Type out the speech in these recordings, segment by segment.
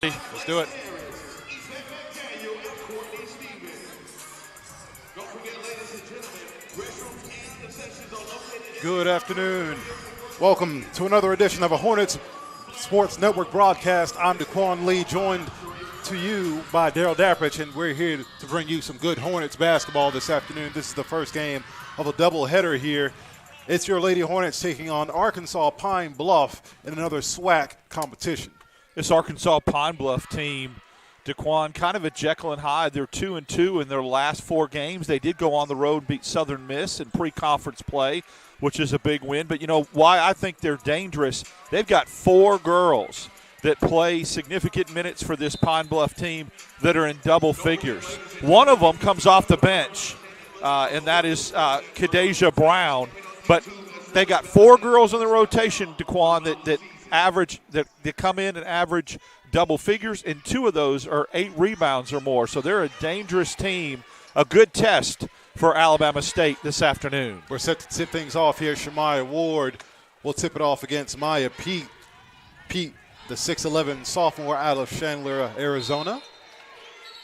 Let's do it. Good afternoon. Welcome to another edition of a Hornets Sports Network broadcast. I'm DeQuan Lee, joined to you by Daryl Daprich, and we're here to bring you some good Hornets basketball this afternoon. This is the first game of a doubleheader here. It's your Lady Hornets taking on Arkansas Pine Bluff in another SWAC competition. This Arkansas Pine Bluff team, DeQuan, kind of a Jekyll and Hyde. They're 2-2 in their last 4 games. They did go on the road and beat Southern Miss in pre-conference play, which is a big win. But you know why I think they're dangerous? They've got 4 girls that play significant minutes for this Pine Bluff team that are in double figures. One of them comes off the bench, and that is Kadeja Brown. But they got 4 girls in the rotation, DeQuan, that come in and average double figures, and 2 of those are 8 rebounds or more. So they're a dangerous team, a good test for Alabama State this afternoon. We're set to tip things off here. Shemaya Ward will tip it off against Maya Pete. Pete, the 6'11 sophomore out of Chandler, Arizona.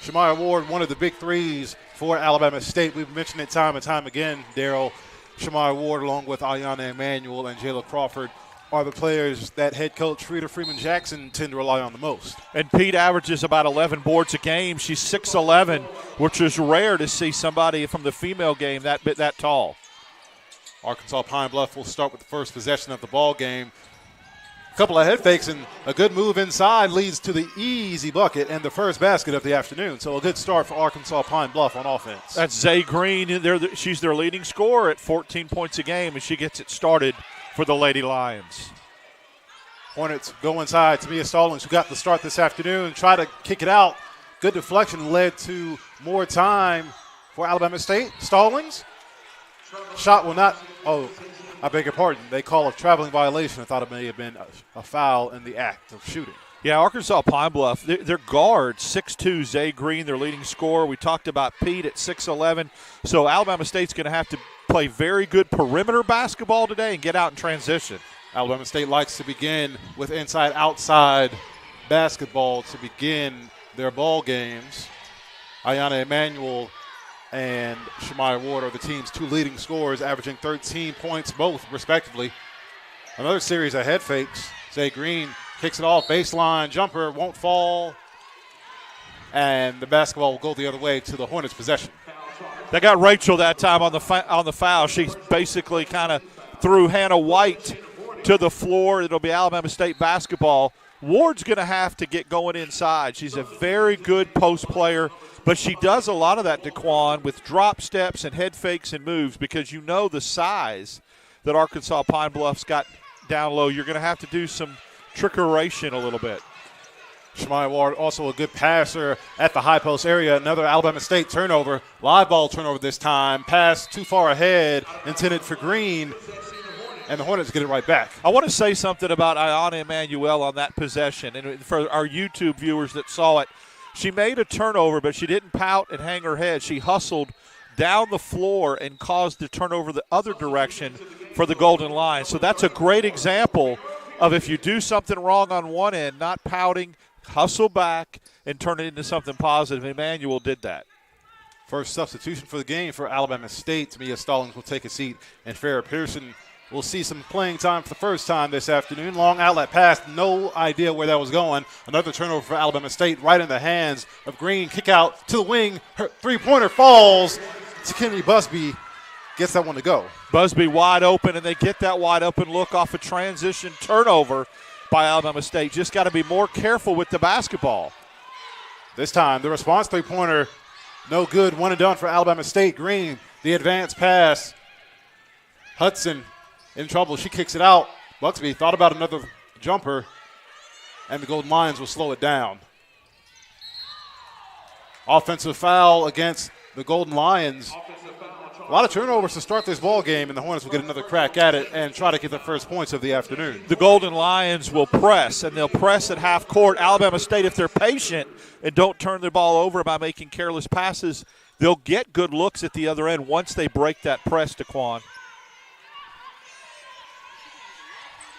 Shemaya Ward, one of the big threes for Alabama State. We've mentioned it time and time again, Daryl. Shemaya Ward, along with Ayanna Emanuel and Jayla Crawford, are the players that head coach Frida Freeman-Jackson tend to rely on the most. And Pete averages about 11 boards a game. She's 6'11", which is rare to see somebody from the female game that tall. Arkansas Pine Bluff will start with the first possession of the ball game. A couple of head fakes and a good move inside leads to the easy bucket and the first basket of the afternoon. So a good start for Arkansas Pine Bluff on offense. That's Zay Green. She's their leading scorer at 14 points a game, and she gets it started for the Lady Lions. Hornets go inside to Mia Stallings, who got the start this afternoon, try to kick it out. Good deflection led to more time for Alabama State. Stallings, shot will not, I beg your pardon. They call a traveling violation. I thought it may have been a foul in the act of shooting. Yeah, Arkansas Pine Bluff, their guard, 6'2", Zay Green, their leading scorer. We talked about Pete at 6'11". So Alabama State's going to have to play very good perimeter basketball today and get out in transition. Alabama State likes to begin with inside-outside basketball to begin their ball games. Ayanna Emanuel and Shemaya Ward are the team's 2 leading scorers, averaging 13 points both, respectively. Another series of head fakes. Zay Green kicks it off, baseline, jumper, won't fall. And the basketball will go the other way to the Hornets' possession. They got Rachel that time on the foul. She basically kind of threw Hannah White to the floor. It'll be Alabama State basketball. Ward's going to have to get going inside. She's a very good post player, but she does a lot of that, DeQuan, with drop steps and head fakes and moves, because you know the size that Arkansas Pine Bluff's got down low. You're going to have to do some trickeration a little bit. Shemaya Ward, also a good passer at the high post area. Another Alabama State turnover. Live ball turnover this time. Pass too far ahead, intended for Green, and the Hornets get it right back. I want to say something about Ayanna Emanuel on that possession. And for our YouTube viewers that saw it, she made a turnover, but she didn't pout and hang her head. She hustled down the floor and caused the turnover the other direction for the Golden Lions. So that's a great example of, if you do something wrong on one end, not pouting, hustle back and turn it into something positive. Emanuel did that. First substitution for the game for Alabama State. Mia Stallings will take a seat, and Farrah Pearson will see some playing time for the first time this afternoon. Long outlet pass, no idea where that was going. Another turnover for Alabama State, right in the hands of Green. Kick out to the wing. Her three-pointer falls to Kennedy Busby. Gets that one to go. Busby wide open, and they get that wide open look off a transition turnover by Alabama State. Just got to be more careful with the basketball. This time, the response three-pointer, no good. One and done for Alabama State. Green, the advance pass. Hudson in trouble. She kicks it out. Buxby thought about another jumper, and the Golden Lions will slow it down. Offensive foul against the Golden Lions. A lot of turnovers to start this ball game, and the Hornets will get another crack at it and try to get the first points of the afternoon. The Golden Lions will press, and they'll press at half court. Alabama State, if they're patient and don't turn the ball over by making careless passes, they'll get good looks at the other end once they break that press, DeQuan.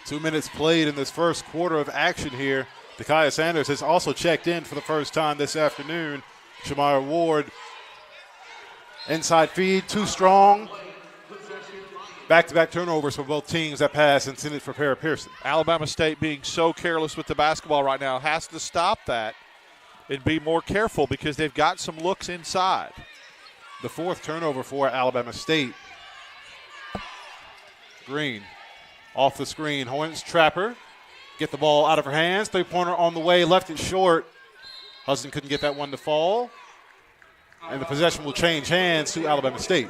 2 minutes played in this first quarter of action here. Dakaya Sanders has also checked in for the first time this afternoon. Shamira Ward, inside feed, too strong. Back-to-back turnovers for both teams that pass intended for Para Pearson. Alabama State being so careless with the basketball right now has to stop that and be more careful because they've got some looks inside. The fourth turnover for Alabama State. Green off the screen. Hornets trapper. Get the ball out of her hands. Three-pointer on the way. Left it short. Hudson couldn't get that one to fall. And the possession will change hands to Alabama State.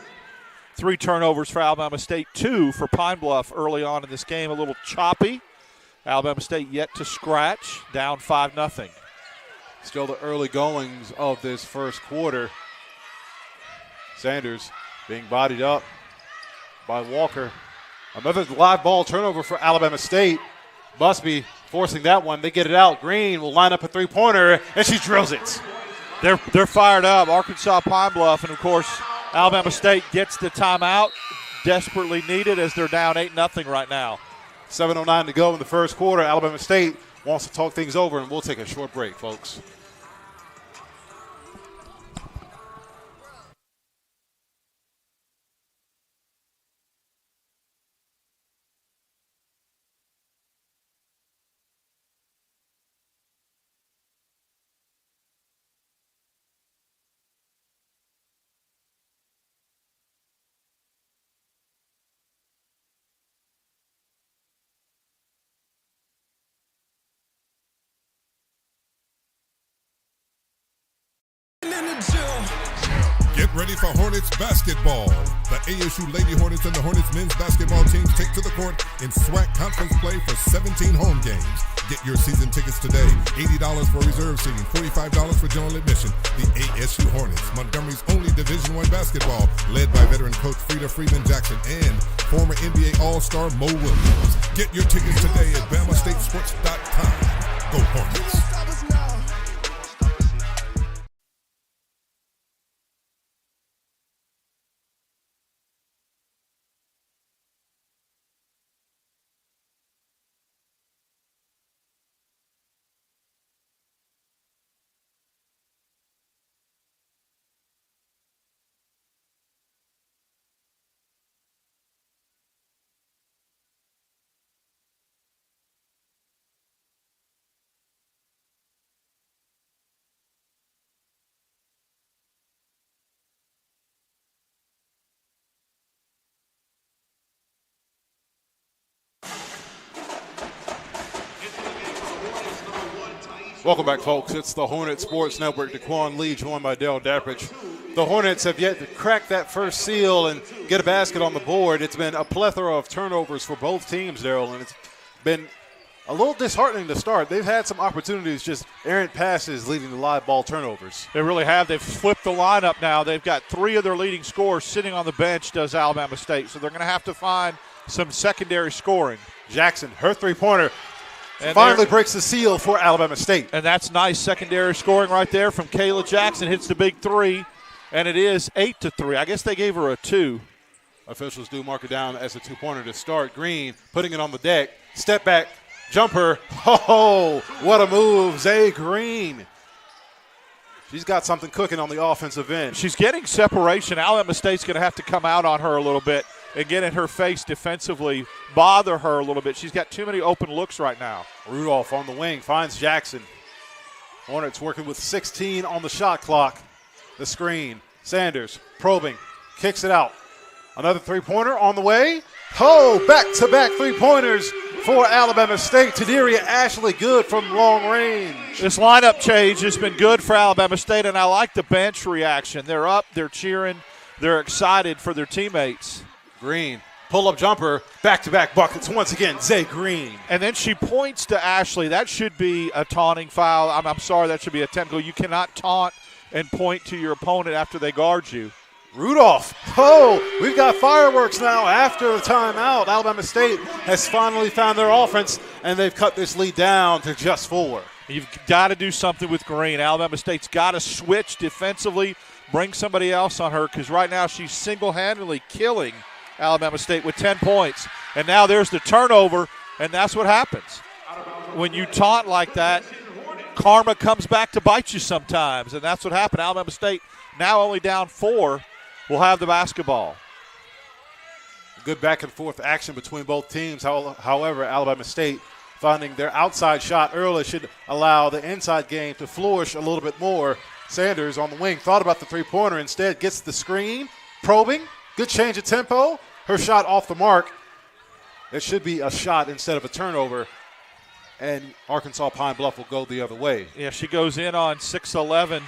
3 turnovers for Alabama State, 2 for Pine Bluff early on in this game. A little choppy. Alabama State yet to scratch. Down 5-0. Still the early goings of this first quarter. Sanders being bodied up by Walker. Another live ball turnover for Alabama State. Busby forcing that one. They get it out. Green will line up a three-pointer, and she drills it. They're fired up. Arkansas Pine Bluff, and, of course, Alabama State gets the timeout. Desperately needed as they're down 8-0 right now. 7:09 to go in the first quarter. Alabama State wants to talk things over, and we'll take a short break, folks. Get ready for Hornets basketball. The ASU Lady Hornets and the Hornets men's basketball teams take to the court in SWAC conference play for 17 home games. Get your season tickets today. $80 for reserve seating, $45 for general admission. The ASU Hornets, Montgomery's only Division I basketball, led by veteran coach Frida Freeman Jackson and former NBA All-Star Mo Williams. Get your tickets today at BamaStateSports.com. Go Hornets. Welcome back, folks. It's the Hornet Sports Network. DeQuan Lee joined by Dale Dappridge. The Hornets have yet to crack that first seal and get a basket on the board. It's been a plethora of turnovers for both teams, Daryl, and it's been a little disheartening to start. They've had some opportunities, just errant passes leading to live ball turnovers. They really have. They've flipped the lineup now. They've got 3 of their leading scorers sitting on the bench, does Alabama State. So they're going to have to find some secondary scoring. Jackson, her three-pointer, and finally breaks the seal for Alabama State. And that's nice secondary scoring right there from Kayla Jackson. Hits the big 3, and it is 8-3. I guess they gave her a 2. Officials do mark it down as a two-pointer to start. Green putting it on the deck. Step back, jumper. Oh, what a move, Zay Green. She's got something cooking on the offensive end. She's getting separation. Alabama State's going to have to come out on her a little bit and get in her face defensively, bother her a little bit. She's got too many open looks right now. Rudolph on the wing finds Jackson. Hornets working with 16 on the shot clock. The screen. Sanders probing, kicks it out. Another three-pointer on the way. Oh, back-to-back three-pointers for Alabama State. Tadiria Ashley good from long range. This lineup change has been good for Alabama State, and I like the bench reaction. They're up, they're cheering, they're excited for their teammates. Green, pull-up jumper, back-to-back buckets once again, Zay Green. And then she points to Ashley. That should be a taunting foul. I'm sorry, that should be a technical. You cannot taunt and point to your opponent after they guard you. Rudolph, oh, we've got fireworks now after the timeout. Alabama State has finally found their offense, and they've cut this lead down to just 4. You've got to do something with Green. Alabama State's got to switch defensively, bring somebody else on her, because right now she's single-handedly killing Alabama State with 10 points. And now there's the turnover, and that's what happens. when you taunt like that, karma comes back to bite you sometimes, and that's what happened. Alabama State, now only down 4, will have the basketball. Good back and forth action between both teams. However, Alabama State finding their outside shot early should allow the inside game to flourish a little bit more. Sanders on the wing thought about the three-pointer, instead gets the screen, probing, good change of tempo. Her shot off the mark. It should be a shot instead of a turnover, and Arkansas Pine Bluff will go the other way. Yeah, she goes in on 6'11"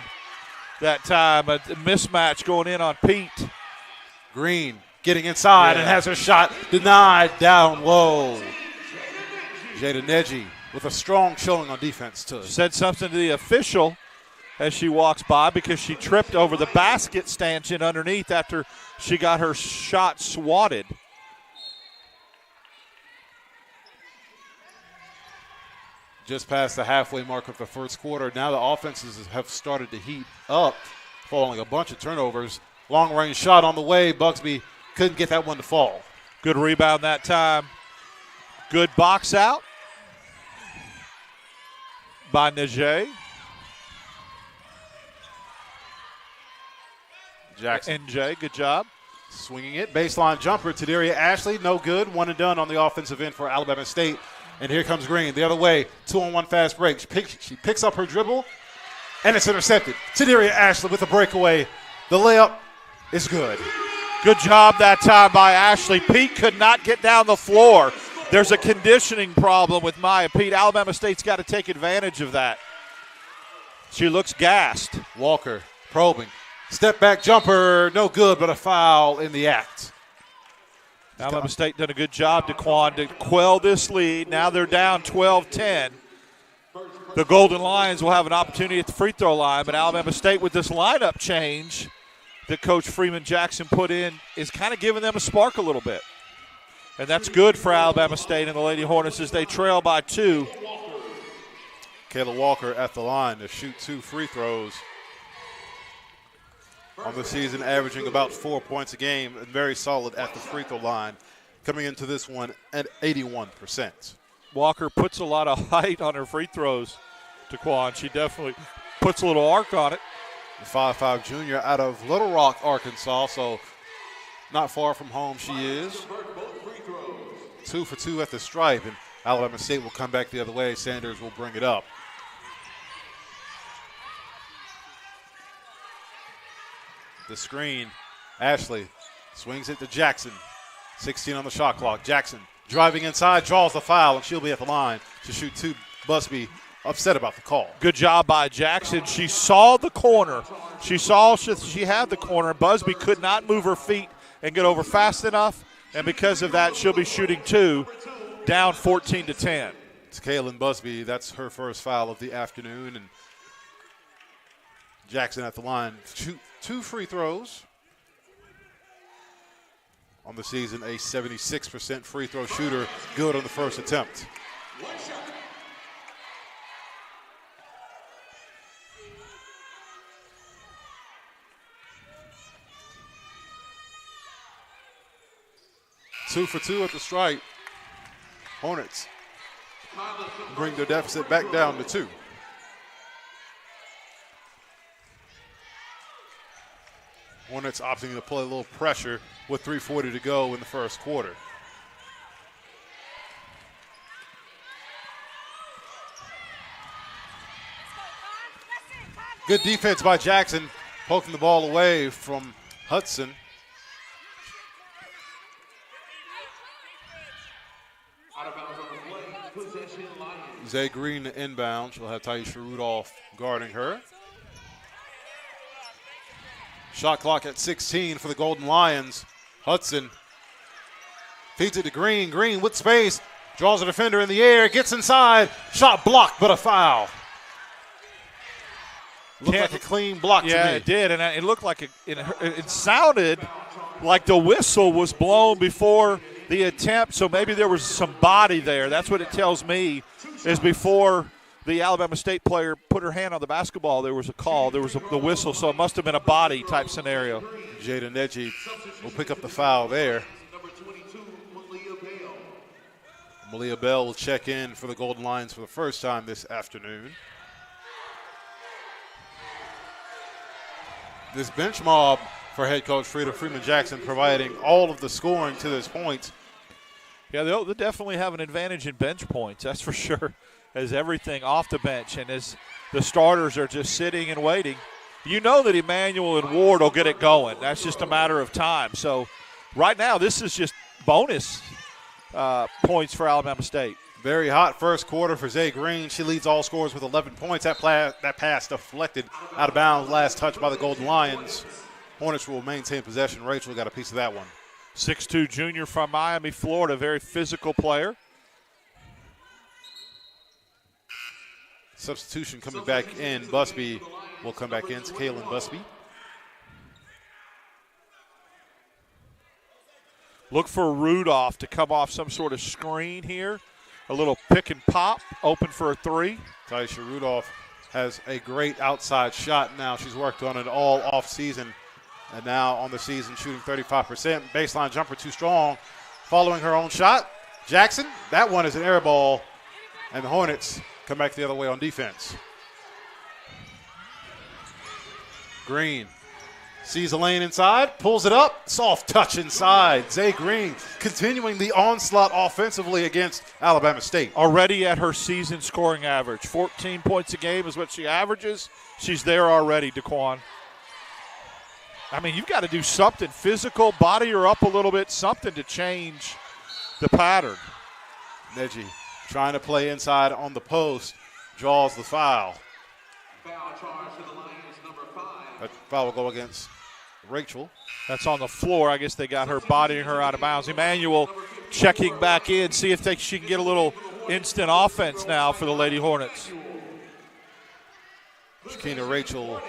that time. A mismatch going in on Pete. Green getting inside and has her shot denied down low. Jada Neji with a strong showing on defense, too. Said something to the official as she walks by because she tripped over the basket stanchion underneath after she got her shot swatted. Just past the halfway mark of the first quarter. Now the offenses have started to heat up, following a bunch of turnovers. Long-range shot on the way. Bugsby couldn't get that one to fall. Good rebound that time. Good box out by Najee. Jackson. NJ, good job. Swinging it. Baseline jumper. Tadaria Ashley, no good. One and done on the offensive end for Alabama State. And here comes Green the other way. 2-on-1 fast break. She picks up her dribble, and it's intercepted. Tadaria Ashley with a breakaway. The layup is good. Good job that time by Ashley. Pete could not get down the floor. There's a conditioning problem with Maya Pete. Alabama State's got to take advantage of that. She looks gassed. Walker probing. Step back jumper, no good, but a foul in the act. Alabama State done a good job, DeQuan, to quell this lead. Now they're down 12-10. The Golden Lions will have an opportunity at the free throw line, but Alabama State with this lineup change that Coach Freeman Jackson put in is kind of giving them a spark a little bit. And that's good for Alabama State and the Lady Hornets as they trail by 2. Kayla Walker at the line to shoot 2 free throws on the season, averaging about 4 points a game, and very solid at the free throw line, coming into this one at 81%. Walker puts a lot of height on her free throws, DeQuan. She definitely puts a little arc on it. The 5'5" junior out of Little Rock, Arkansas, so not far from home she is. 2 for 2 at the stripe, and Alabama State will come back the other way. Sanders will bring it up. The screen, Ashley swings it to Jackson. 16 on the shot clock. Jackson driving inside, draws the foul, and she'll be at the line to shoot 2. Busby upset about the call. Good job by Jackson. She saw the corner. She saw she had the corner. Busby could not move her feet and get over fast enough, and because of that, she'll be shooting 2, down 14-10. It's Kaylin Busby. That's her first foul of the afternoon, and Jackson at the line. 2 free throws on the season, a 76% free throw shooter, good on the first attempt. Two for 2 at the stripe. Hornets bring their deficit back down to 2. Hornets opting to play a little pressure with 3:40 to go in the first quarter. Good defense by Jackson, poking the ball away from Hudson. Zay Green to inbound. She'll have Taisha Rudolph guarding her. Shot clock at 16 for the Golden Lions. Hudson feeds it to Green. Green with space. Draws a defender in the air. Gets inside. Shot blocked, but a foul. Looked like a clean block to me. Yeah, it did. And it looked like it sounded like the whistle was blown before the attempt. So maybe there was some body there. That's what it tells me, is before the Alabama State player put her hand on the basketball, there was a call. There was the whistle, so it must have been a body type scenario. Jada Neji will pick up the foul there. Malia Bell will check in for the Golden Lions for the first time this afternoon. This bench mob for head coach Frida Freeman-Jackson providing all of the scoring to this point. Yeah, they'll definitely have an advantage in bench points, that's for sure, as everything off the bench and as the starters are just sitting and waiting. You know that Emmanuel and Ward will get it going. That's just a matter of time. So right now this is just bonus points for Alabama State. Very hot first quarter for Zay Green. She leads all scorers with 11 points. That pass deflected out of bounds, last touch by the Golden Lions. Hornets will maintain possession. Rachel got a piece of that one. 6'2" junior from Miami, Florida, very physical player. Substitution coming back in. Busby will come back in. It's Kaylin Busby. Look for Rudolph to come off some sort of screen here. A little pick and pop, open for a three. Taisha Rudolph has a great outside shot now. She's worked on it all off season, and now on the season shooting 35%. Baseline jumper too strong. Following her own shot, Jackson, that one is an air ball, and the Hornets come back the other way on defense. Green sees a lane inside, pulls it up, soft touch inside. Zay Green continuing the onslaught offensively against Alabama State. Already at her season scoring average. 14 points a game is what she averages. She's there already, Daquan. I mean, you've got to do something physical, body her up a little bit, something to change the pattern. Neji trying to play inside on the post, draws the foul. Foul charge to the Lions, number 5. That foul will go against Rachel. That's on the floor. I guess they got her bodying her out of bounds. Emmanuel checking back in, see if she can get a little instant offense now for the Lady Hornets. Shakina Rachel,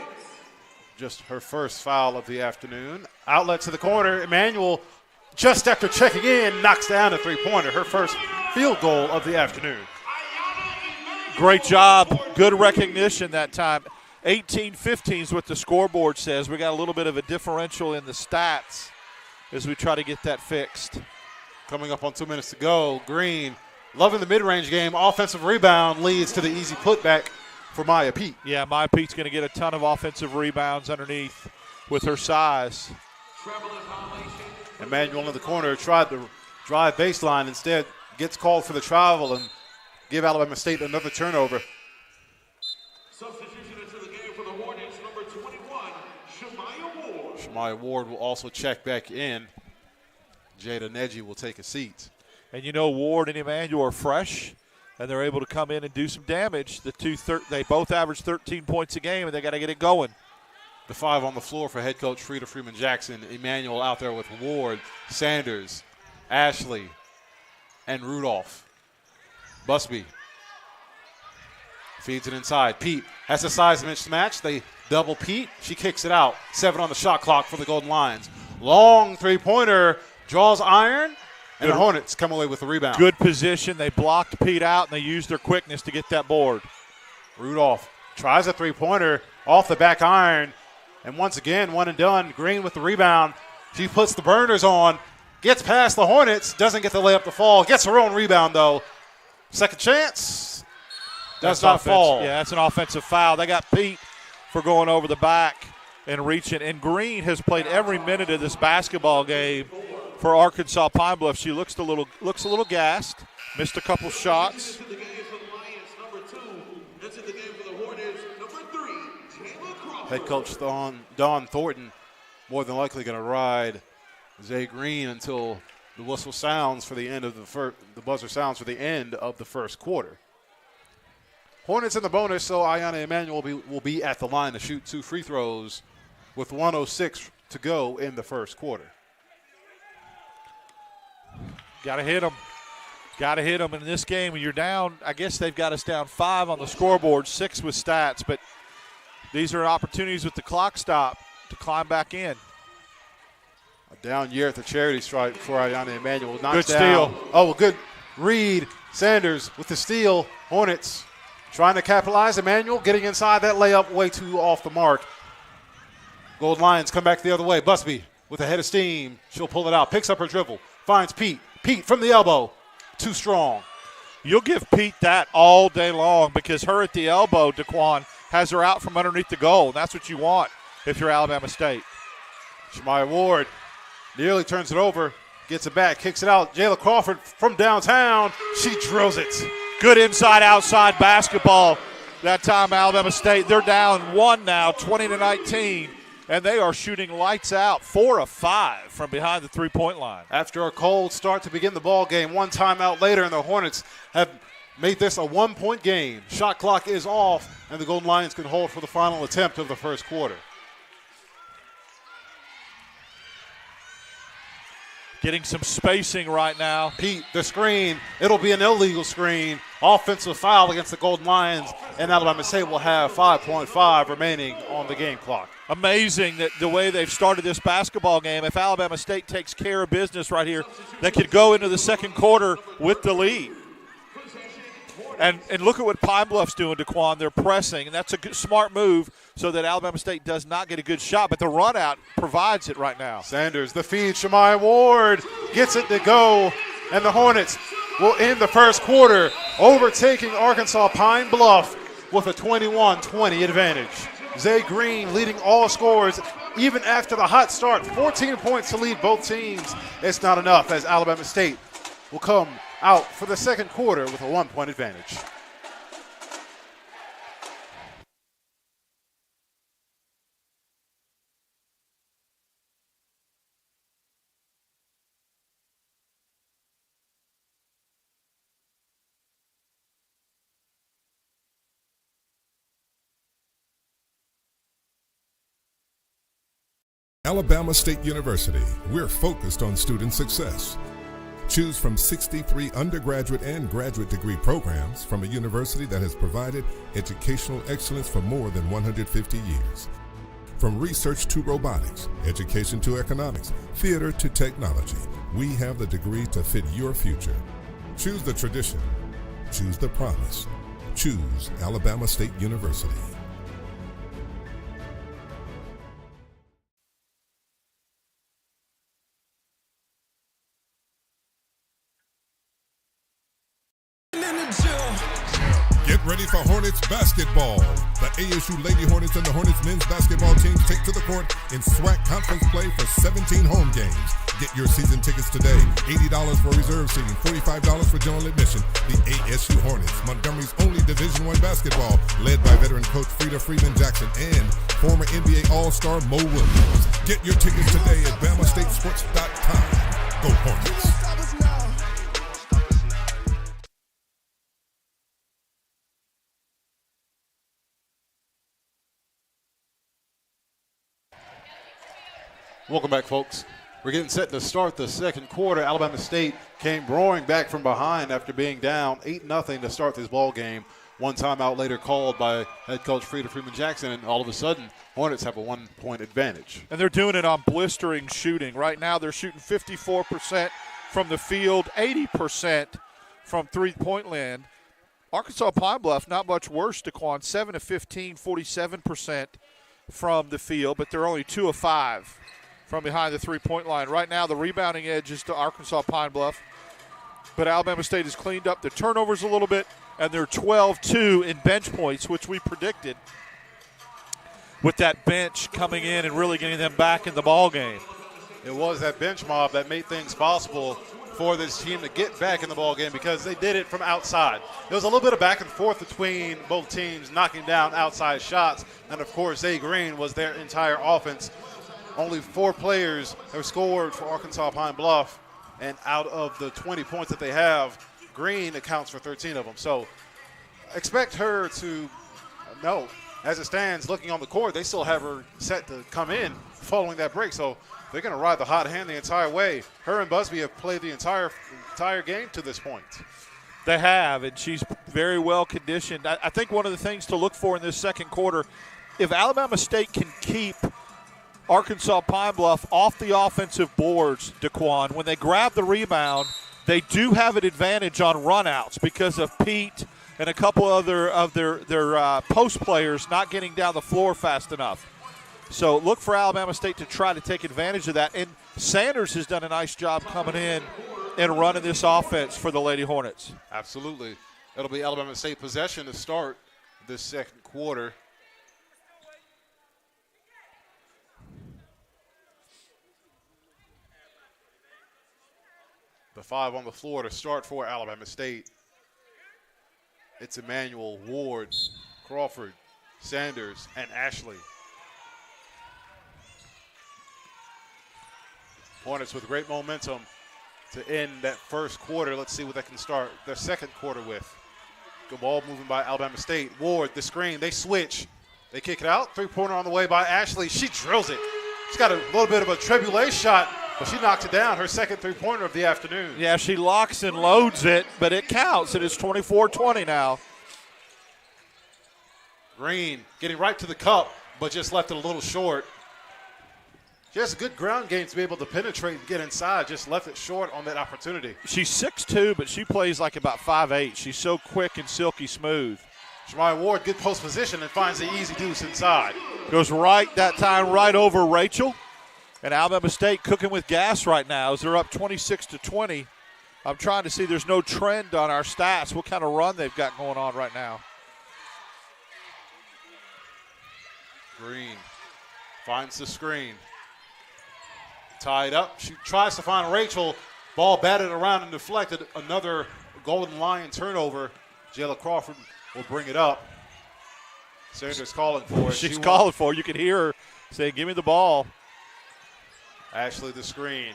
just her first foul of the afternoon. Outlet to the corner. Emmanuel, just after checking in, knocks down a three-pointer. Her first field goal of the afternoon. Great job. Good recognition that time. 18-15 is what the scoreboard says. We got a little bit of a differential in the stats as we try to get that fixed. Coming up on 2 minutes to go. Green, loving the mid-range game. Offensive rebound leads to the easy putback for Maya Pete. Yeah, Maya Pete's going to get a ton of offensive rebounds underneath with her size. Emmanuel in the corner tried to drive baseline. Instead, gets called for the travel and give Alabama State another turnover. Substitution into the game for the Hornets, number 21, Shemaya Ward. Shemaya Ward will also check back in. Jada Neji will take a seat. And you know Ward and Emmanuel are fresh, and they're able to come in and do some damage. They both average 13 points a game, and they got to get it going. The 5 on the floor for head coach Frida Freeman-Jackson. Emmanuel out there with Ward, Sanders, Ashley, and Rudolph. Busby feeds it inside. Pete has a size mismatch. They double Pete. She kicks it out. 7 on the shot clock for the Golden Lions. Long three-pointer, draws iron, and the Hornets come away with the rebound. Good position. They blocked Pete out, and they used their quickness to get that board. Rudolph tries a three-pointer off the back iron, and once again, one and done. Green with the rebound. She puts the burners on, gets past the Hornets, doesn't get the layup to fall, gets her own rebound, though. Second chance. Does not fall. Yeah, that's an offensive foul. They got Pete for going over the back and reaching. And Green has played every minute of this basketball game for Arkansas Pine Bluff. She looks a little gassed. Missed a couple shots. Head coach Dawn Thornton more than likely going to ride Zay Green until the whistle sounds for the end of the buzzer sounds for the end of the first quarter. Hornets in the bonus, so Ayana Emmanuel will be at the line to shoot 2 free throws with 1:06 to go in the first quarter. Got to hit them. Got to hit them. In this game, when you're down, I guess they've got us down 5 on the scoreboard, 6 with stats, but these are opportunities with the clock stop to climb back in. A down year at the charity stripe for Ayana Emmanuel. Good steal. Oh, a good read. Sanders with the steal. Hornets trying to capitalize. Emmanuel getting inside that layup, way too off the mark. Gold Lions come back the other way. Busby with a head of steam. She'll pull it out. Picks up her dribble. Finds Pete. Pete from the elbow. too strong. You'll give Pete that all day long because her at the elbow, Daquan, has her out from underneath the goal. That's what you want if you're Alabama State. Shamaya Ward nearly turns it over, gets it back, kicks it out. Jayla Crawford from downtown. She drills it. Good inside-outside basketball. That time, Alabama State, they're down 1 now, 20-19, and they are shooting lights out, 4 of 5 from behind the three-point line. After a cold start to begin the ball game, one timeout later, and the Hornets have made this a 1-point game. Shot clock is off, and the Golden Lions can hold for the final attempt of the first quarter. Getting some spacing right now. Pete, the screen, it'll be an illegal screen. Offensive foul against the Golden Lions, and Alabama State will have 5.5 remaining on the game clock. Amazing that the way they've started this basketball game. If Alabama State takes care of business right here, they could go into the second quarter with the lead. And look at what Pine Bluff's doing, Daquan. They're pressing, and that's a good, smart move so that Alabama State does not get a good shot, but the run-out provides it right now. Sanders, the feed, Shamaya Ward gets it to go, and the Hornets will end the first quarter, overtaking Arkansas Pine Bluff with a 21-20 advantage. Zay Green leading all scorers, even after the hot start, 14 points to lead both teams. It's not enough as Alabama State will come out for the second quarter with a 1-point advantage. Alabama State University, we're focused on student success. Choose from 63 undergraduate and graduate degree programs from a university that has provided educational excellence for more than 150 years. From research to robotics, education to economics, theater to technology, we have the degree to fit your future. Choose the tradition. Choose the promise. Choose Alabama State University. Get ready for Hornets basketball. The ASU Lady Hornets and the Hornets men's basketball teams take to the court in SWAC conference play for 17 home games. Get your season tickets today. $80 for reserve seating, $45 for general admission. The ASU Hornets, Montgomery's only Division I basketball, led by veteran coach Frida Freeman-Jackson and former NBA All-Star Mo Williams. Get your tickets today at BamaStateSports.com. Go Hornets. Welcome back, folks. We're getting set to start the second quarter. Alabama State came roaring back from behind after being down 8-0 to start this ball game. One timeout later called by head coach Frida Freeman-Jackson, and all of a sudden, Hornets have a 1-point advantage. And they're doing it on blistering shooting. Right now they're shooting 54% from the field, 80% from three-point land. Arkansas Pine Bluff, not much worse, Daquan, 7 of 15, 47% from the field, but they're only 2 of 5 from behind the three-point line. Right now, the rebounding edge is to Arkansas Pine Bluff, but Alabama State has cleaned up the turnovers a little bit, and they're 12-2 in bench points, which we predicted with that bench coming in and really getting them back in the ball game. It was that bench mob that made things possible for this team to get back in the ball game because they did it from outside. There was a little bit of back and forth between both teams knocking down outside shots, and of course, Zay Green was their entire offense. Only 4 players have scored for Arkansas Pine Bluff, and out of the 20 points that they have, Green accounts for 13 of them. So expect her to, no, as it stands, looking on the court, they still have her set to come in following that break. So they're going to ride the hot hand the entire way. Her and Busby have played the entire game to this point. They have, and she's very well conditioned. I think one of the things to look for in this second quarter, if Alabama State can keep Arkansas Pine Bluff off the offensive boards, Daquan, when they grab the rebound, they do have an advantage on runouts because of Pete and a couple other of their post players not getting down the floor fast enough. So look for Alabama State to try to take advantage of that. And Sanders has done a nice job coming in and running this offense for the Lady Hornets. Absolutely. It'll be Alabama State possession to start this second quarter. The 5 on the floor to start for Alabama State. It's Emmanuel, Ward, Crawford, Sanders, and Ashley. Hornets with great momentum to end that first quarter. Let's see what they can start their second quarter with. Good ball moving by Alabama State. Ward, the screen, they switch. They kick it out. Three-pointer on the way by Ashley. She drills it. She's got a little bit of a tribulation shot, but she knocks it down. Her second three-pointer of the afternoon. Yeah, she locks and loads it, but it counts. It is 24-20 now. Green getting right to the cup, but just left it a little short. She has a good ground game to be able to penetrate and get inside. Just left it short on that opportunity. She's 6'2", but she plays like about 5'8". She's so quick and silky smooth. Shamaya Ward, good post position and finds the easy deuce inside. Goes right that time, right over Rachel. And Alabama State cooking with gas right now as they're up 26-20. I'm trying to see, there's no trend on our stats, what kind of run they've got going on right now. Green finds the screen. Tied up. She tries to find Rachel. Ball batted around and deflected. Another Golden Lion turnover. Jayla Crawford will bring it up. Sanders calling for it. She's calling for it. You can hear her saying, give me the ball. Ashley the screen.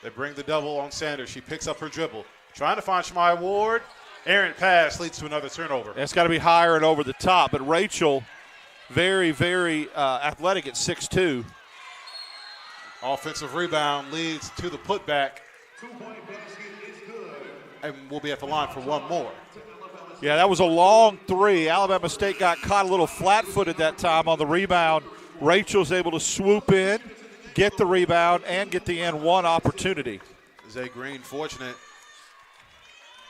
They bring the double on Sanders. She picks up her dribble. Trying to find Shamaya Ward. Errant pass leads to another turnover. It's got to be higher and over the top. But Rachel, very, very athletic at 6'2". Offensive rebound leads to the putback. Two-point basket is good. And we'll be at the line for one more. Yeah, that was a long three. Alabama State got caught a little flat-footed that time on the rebound. Rachel's able to swoop in, get the rebound, and get the N1 opportunity. Zay Green fortunate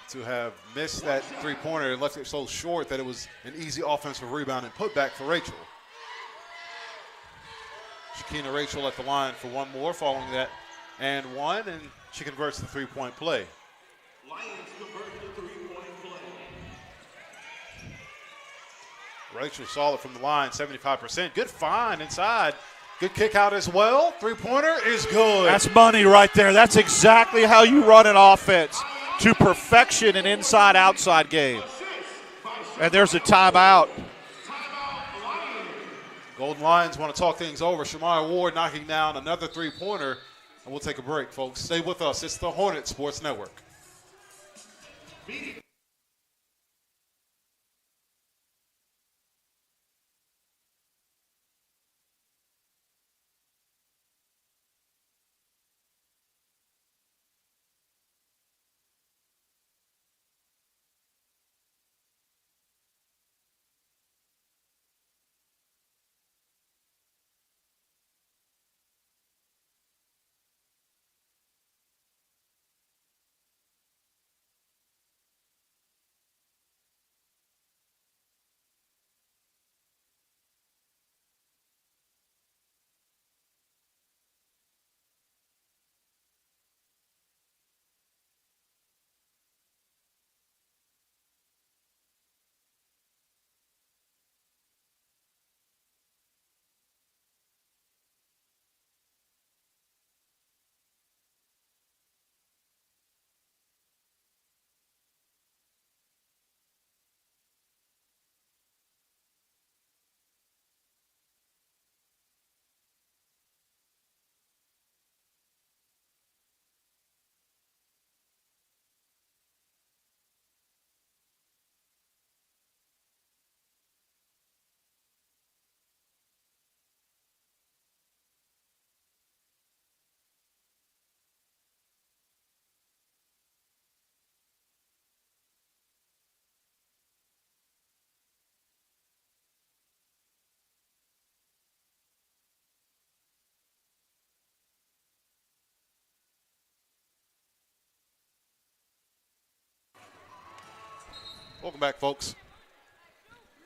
to have missed that three-pointer and left it so short that it was an easy offensive rebound and putback for Rachel. Shakina Rachel at the line for one more following that and one, and she converts the three-point play. Lions convert the three-point play. Rachel solid from the line, 75%. Good find inside. Good kick out as well. Three-pointer is good. That's money right there. That's exactly how you run an offense, to perfection an inside-outside game. And there's a timeout. Golden Lions want to talk things over. Shamaya Ward knocking down another three-pointer. And we'll take a break, folks. Stay with us. It's the Hornet Sports Network. Welcome back, folks.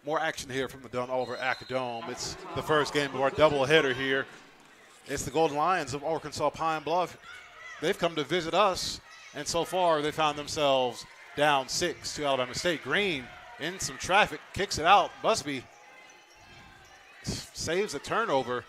More action here from the Don Oliver Acadome. It's the first game of our doubleheader here. It's the Golden Lions of Arkansas Pine Bluff. They've come to visit us And so far, they found themselves down 6 to Alabama State. Green in some traffic, kicks it out. Busby saves the turnover.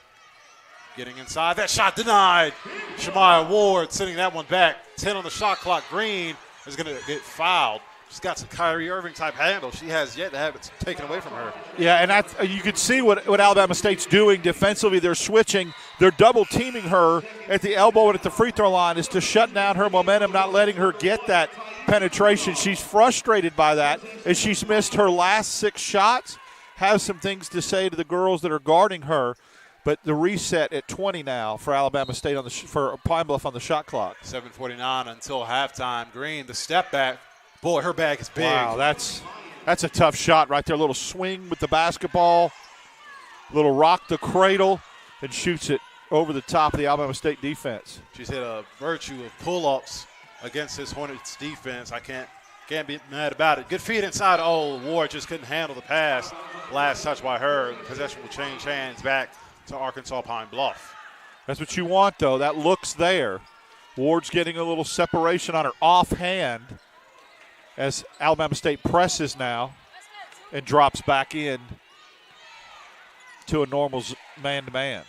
Getting inside, that shot denied. Shemaya Ward sending that one back. 10 on the shot clock. Green is going to get fouled. She's got some Kyrie Irving type handle. She has yet to have it taken away from her. Yeah, and you can see what Alabama State's doing defensively. They're switching. They're double teaming her at the elbow and at the free throw line is to shut down her momentum, not letting her get that penetration. She's frustrated by that as she's missed her last 6 shots. Has some things to say to the girls that are guarding her. But the reset at 20 now for Alabama State for Pine Bluff on the shot clock. 7:49 until halftime. Green, the step back. Boy, her bag is big. Wow, that's a tough shot right there. A little swing with the basketball, little rock the cradle, and shoots it over the top of the Alabama State defense. She's hit a virtue of pull-ups against this Hornets defense. I can't be mad about it. Good feed inside. Oh, Ward just couldn't handle the pass. Last touch by her. The possession will change hands back to Arkansas Pine Bluff. That's what you want, though. That looks there. Ward's getting a little separation on her offhand as Alabama State presses now and drops back in to a normal man-to-man.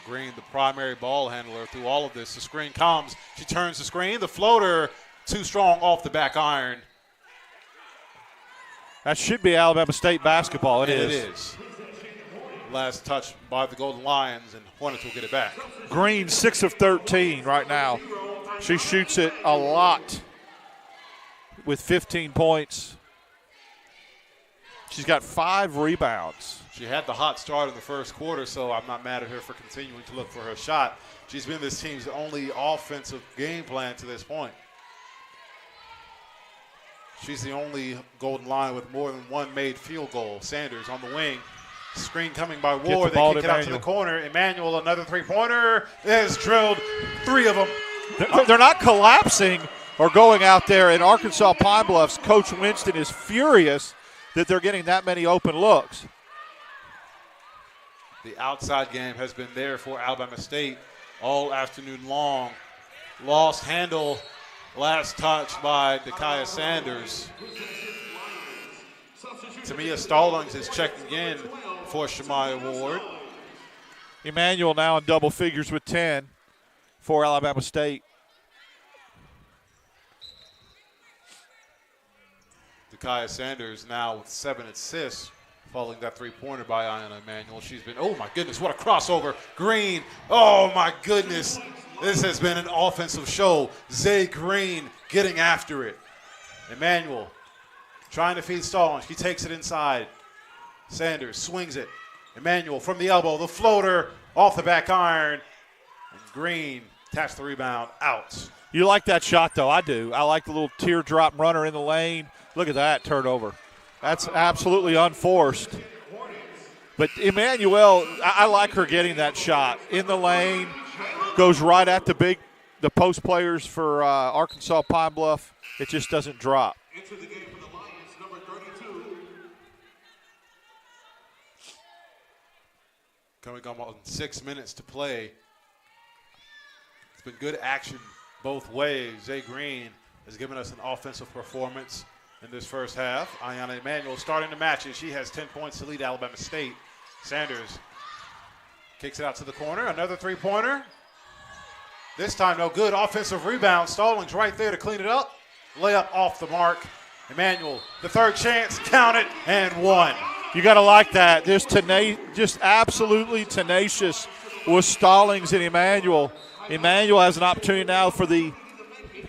Green, the primary ball handler through all of this. The screen comes. She turns the screen. The floater, too strong off the back iron. That should be Alabama State basketball. It is. It is. Last touch by the Golden Lions, and Hornets will get it back. Green, 6 of 13 right now. She shoots it a lot with 15 points. She's got 5 rebounds. She had the hot start in the first quarter, so I'm not mad at her for continuing to look for her shot. She's been this team's only offensive game plan to this point. She's the only Golden Lion with more than 1 made field goal. Sanders on the wing. Screen coming by Ward. They kick it out to the corner. Emmanuel, another three-pointer, is drilled. 3 of them. They're not collapsing or going out there. And Arkansas Pine Bluff's Coach Winston is furious that they're getting that many open looks. The outside game has been there for Alabama State all afternoon long. Lost handle, last touch by Dakaya Sanders. Tamia Stallings is checking in for Shemaya Ward. Emmanuel now in double figures with 10 for Alabama State. Dakaya Sanders now with 7 assists, following that three-pointer by Ayanna Emmanuel. She's been, oh my goodness, what a crossover. Green, oh my goodness. This has been an offensive show. Zay Green getting after it. Emmanuel trying to feed Stallings. He takes it inside. Sanders swings it. Emmanuel from the elbow. The floater off the back iron. And Green taps the rebound out. You like that shot, though. I do. I like the little teardrop runner in the lane. Look at that turnover. That's absolutely unforced. But Emmanuel, I like her getting that shot. In the lane, goes right at the post players for Arkansas Pine Bluff. It just doesn't drop. Into the game for the Lions, number 32. Coming up on 6 minutes to play. It's been good action both ways. Zay Green has given us an offensive performance in this first half. Ayanna Emmanuel starting to match it. She has 10 points to lead Alabama State. Sanders kicks it out to the corner. Another three-pointer. This time no good. Offensive rebound. Stallings right there to clean it up. Layup off the mark. Emmanuel, the third chance. Count it, and 1. You got to like that. Just absolutely tenacious with Stallings and Emmanuel. Emmanuel has an opportunity now for the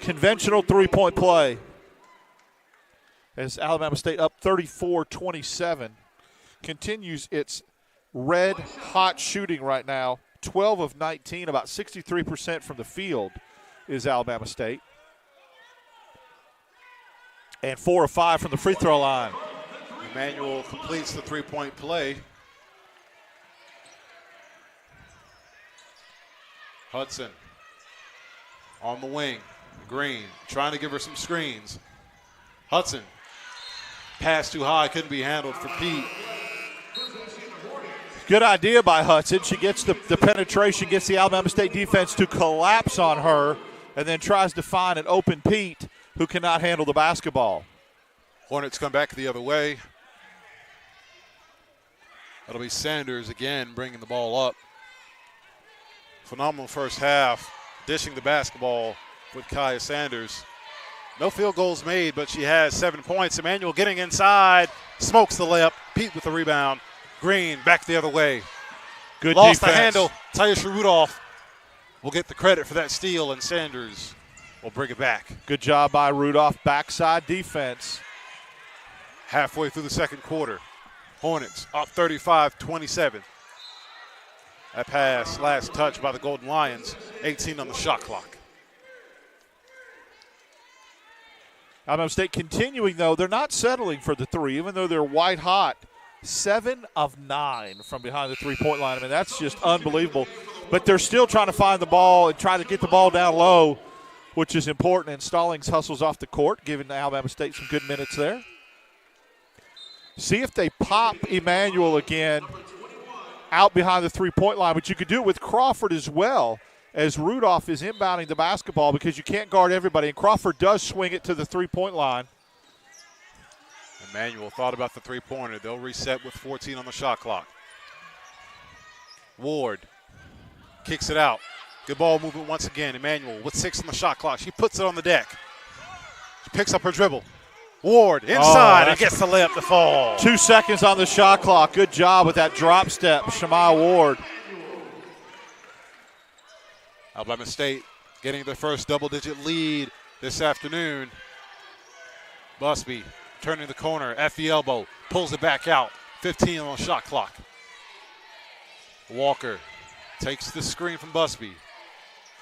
conventional three-point play. As Alabama State up 34-27, continues its red-hot shooting right now. 12 of 19, about 63% from the field is Alabama State. And 4 of 5 from the free throw line. Emmanuel completes the three-point play. Hudson on the wing. Green trying to give her some screens. Hudson, pass too high, couldn't be handled for Pete. Good idea by Hudson. She gets the penetration, gets the Alabama State defense to collapse on her and then tries to find an open Pete who cannot handle the basketball. Hornets come back the other way. That'll be Sanders again bringing the ball up. Phenomenal first half, dishing the basketball with Kaya Sanders. No field goals made, but she has 7 points. Emmanuel getting inside, smokes the layup. Pete with the rebound. Green back the other way. Good Lost defense. the handle. Tyusha Rudolph will get the credit for that steal, and Sanders will bring it back. Good job by Rudolph. Backside defense. Halfway through the second quarter, Hornets up 35-27. That pass, last touch by the Golden Lions. 18 on the shot clock. Alabama State continuing, though. They're not settling for the three, even though they're white hot. 7 of 9 from behind the three-point line. I mean, that's just unbelievable. But they're still trying to find the ball and try to get the ball down low, which is important. And Stallings hustles off the court, giving Alabama State some good minutes there. See if they pop Emmanuel again out behind the three-point line. But you could do it with Crawford as well, as Rudolph is inbounding the basketball, because you can't guard everybody. And Crawford does swing it to the three-point line. Emmanuel thought about the three-pointer. They'll reset with 14 on the shot clock. Ward kicks it out. Good ball movement once again. Emmanuel with 6 on the shot clock. She puts it on the deck. She picks up her dribble. Ward inside and gets the layup to fall. 2 seconds on the shot clock. Good job with that drop step, Shamaya Ward. Alabama State getting their first double-digit lead this afternoon. Busby turning the corner at the elbow, pulls it back out. 15 on the shot clock. Walker takes the screen from Busby.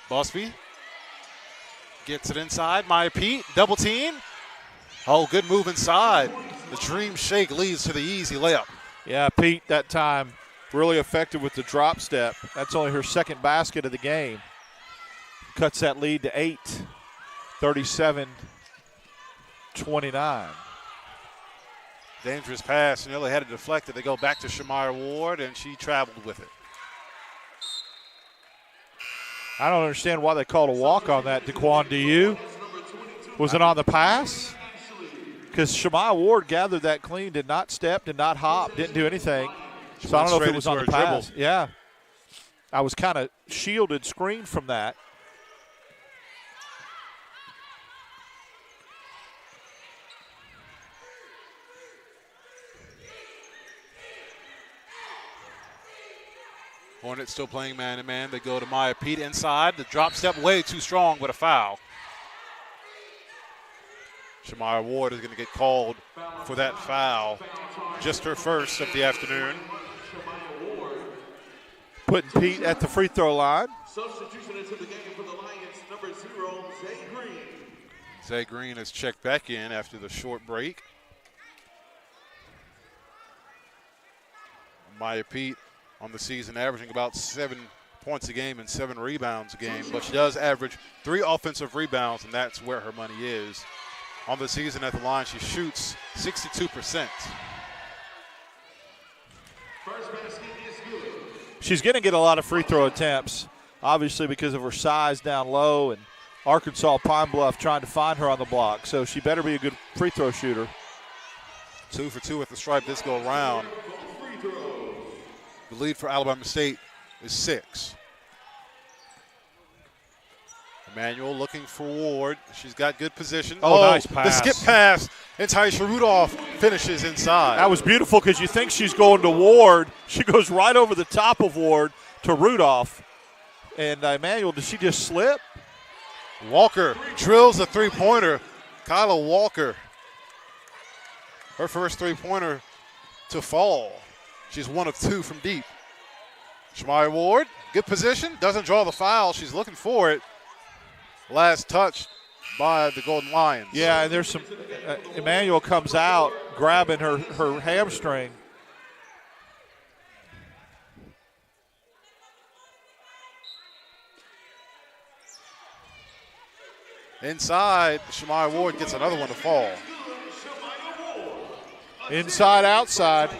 Busby gets it inside. Maya Pete, double team. Oh, good move inside. The dream shake leads to the easy layup. Yeah, Pete that time really effective with the drop step. That's only her second basket of the game. Cuts that lead to 8, 37-29. Dangerous pass. Nearly had it deflected. They go back to Shamaya Ward, and she traveled with it. I don't understand why they called a walk on that, Daquan. Do you? Was it on the pass? Because Shamaya Ward gathered that clean, did not step, did not hop, didn't do anything. So I don't know if it was on the pass. Yeah. I was kind of shielded, screened from that. Hornets still playing man-to-man. They go to Maya Pete inside. The drop step way too strong, but a foul. Shamaya Ward is going to get called for that foul. Just her first of the afternoon. Putting Pete at the free throw line. Substitution into the game for the Lions, number 0, Zay Green. Zay Green has checked back in after the short break. Maya Pete on the season averaging about 7 points a game and 7 rebounds a game, but she does average 3 offensive rebounds, and that's where her money is. On the season at the line, she shoots 62%. First basket is good. She's going to get a lot of free throw attempts, obviously because of her size down low, and Arkansas Pine Bluff trying to find her on the block. So she better be a good free throw shooter. 2 for 2 at the stripe this go around. The lead for Alabama State is 6. Emmanuel looking for Ward. She's got good position. Oh, nice pass. The skip pass. And Tyusha Rudolph finishes inside. That was beautiful because you think she's going to Ward. She goes right over the top of Ward to Rudolph. And Emmanuel, did she just slip? Walker drills a three-pointer. Kyla Walker. Her first three-pointer to fall. She's 1 of 2 from deep. Shamaya Ward, good position. Doesn't draw the foul. She's looking for it. Last touch by the Golden Lions. Yeah, and there's some Emmanuel comes out grabbing her hamstring. Inside, Shamaya Ward gets another one to fall. Inside, outside.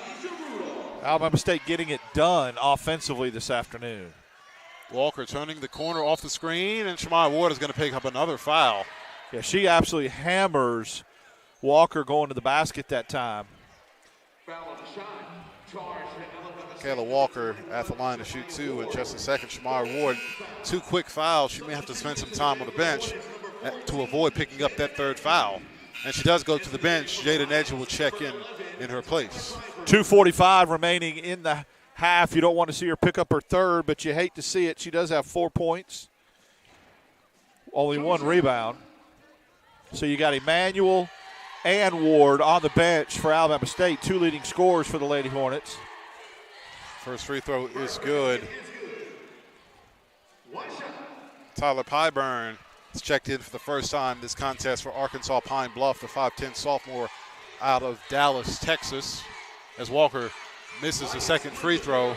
Alabama State getting it done offensively this afternoon. Walker turning the corner off the screen, and Shemai Ward is going to pick up another foul. Yeah, she absolutely hammers Walker going to the basket that time. Kayla Walker at the line to shoot 2 in just a second. Shemai Ward, 2 quick fouls. She may have to spend some time on the bench to avoid picking up that 3rd foul. And she does go to the bench. Jada Nedja will check in her place. 2:45 remaining in the half. You don't want to see her pick up her 3rd, but you hate to see it. She does have 4 points, only 1 rebound. So you got Emmanuel and Ward on the bench for Alabama State, 2 leading scorers for the Lady Hornets. First free throw is good. Tyler Pyburn is checked in for the first time this contest for Arkansas Pine Bluff, the 5'10 sophomore out of Dallas, Texas, as Walker misses the 2nd free throw.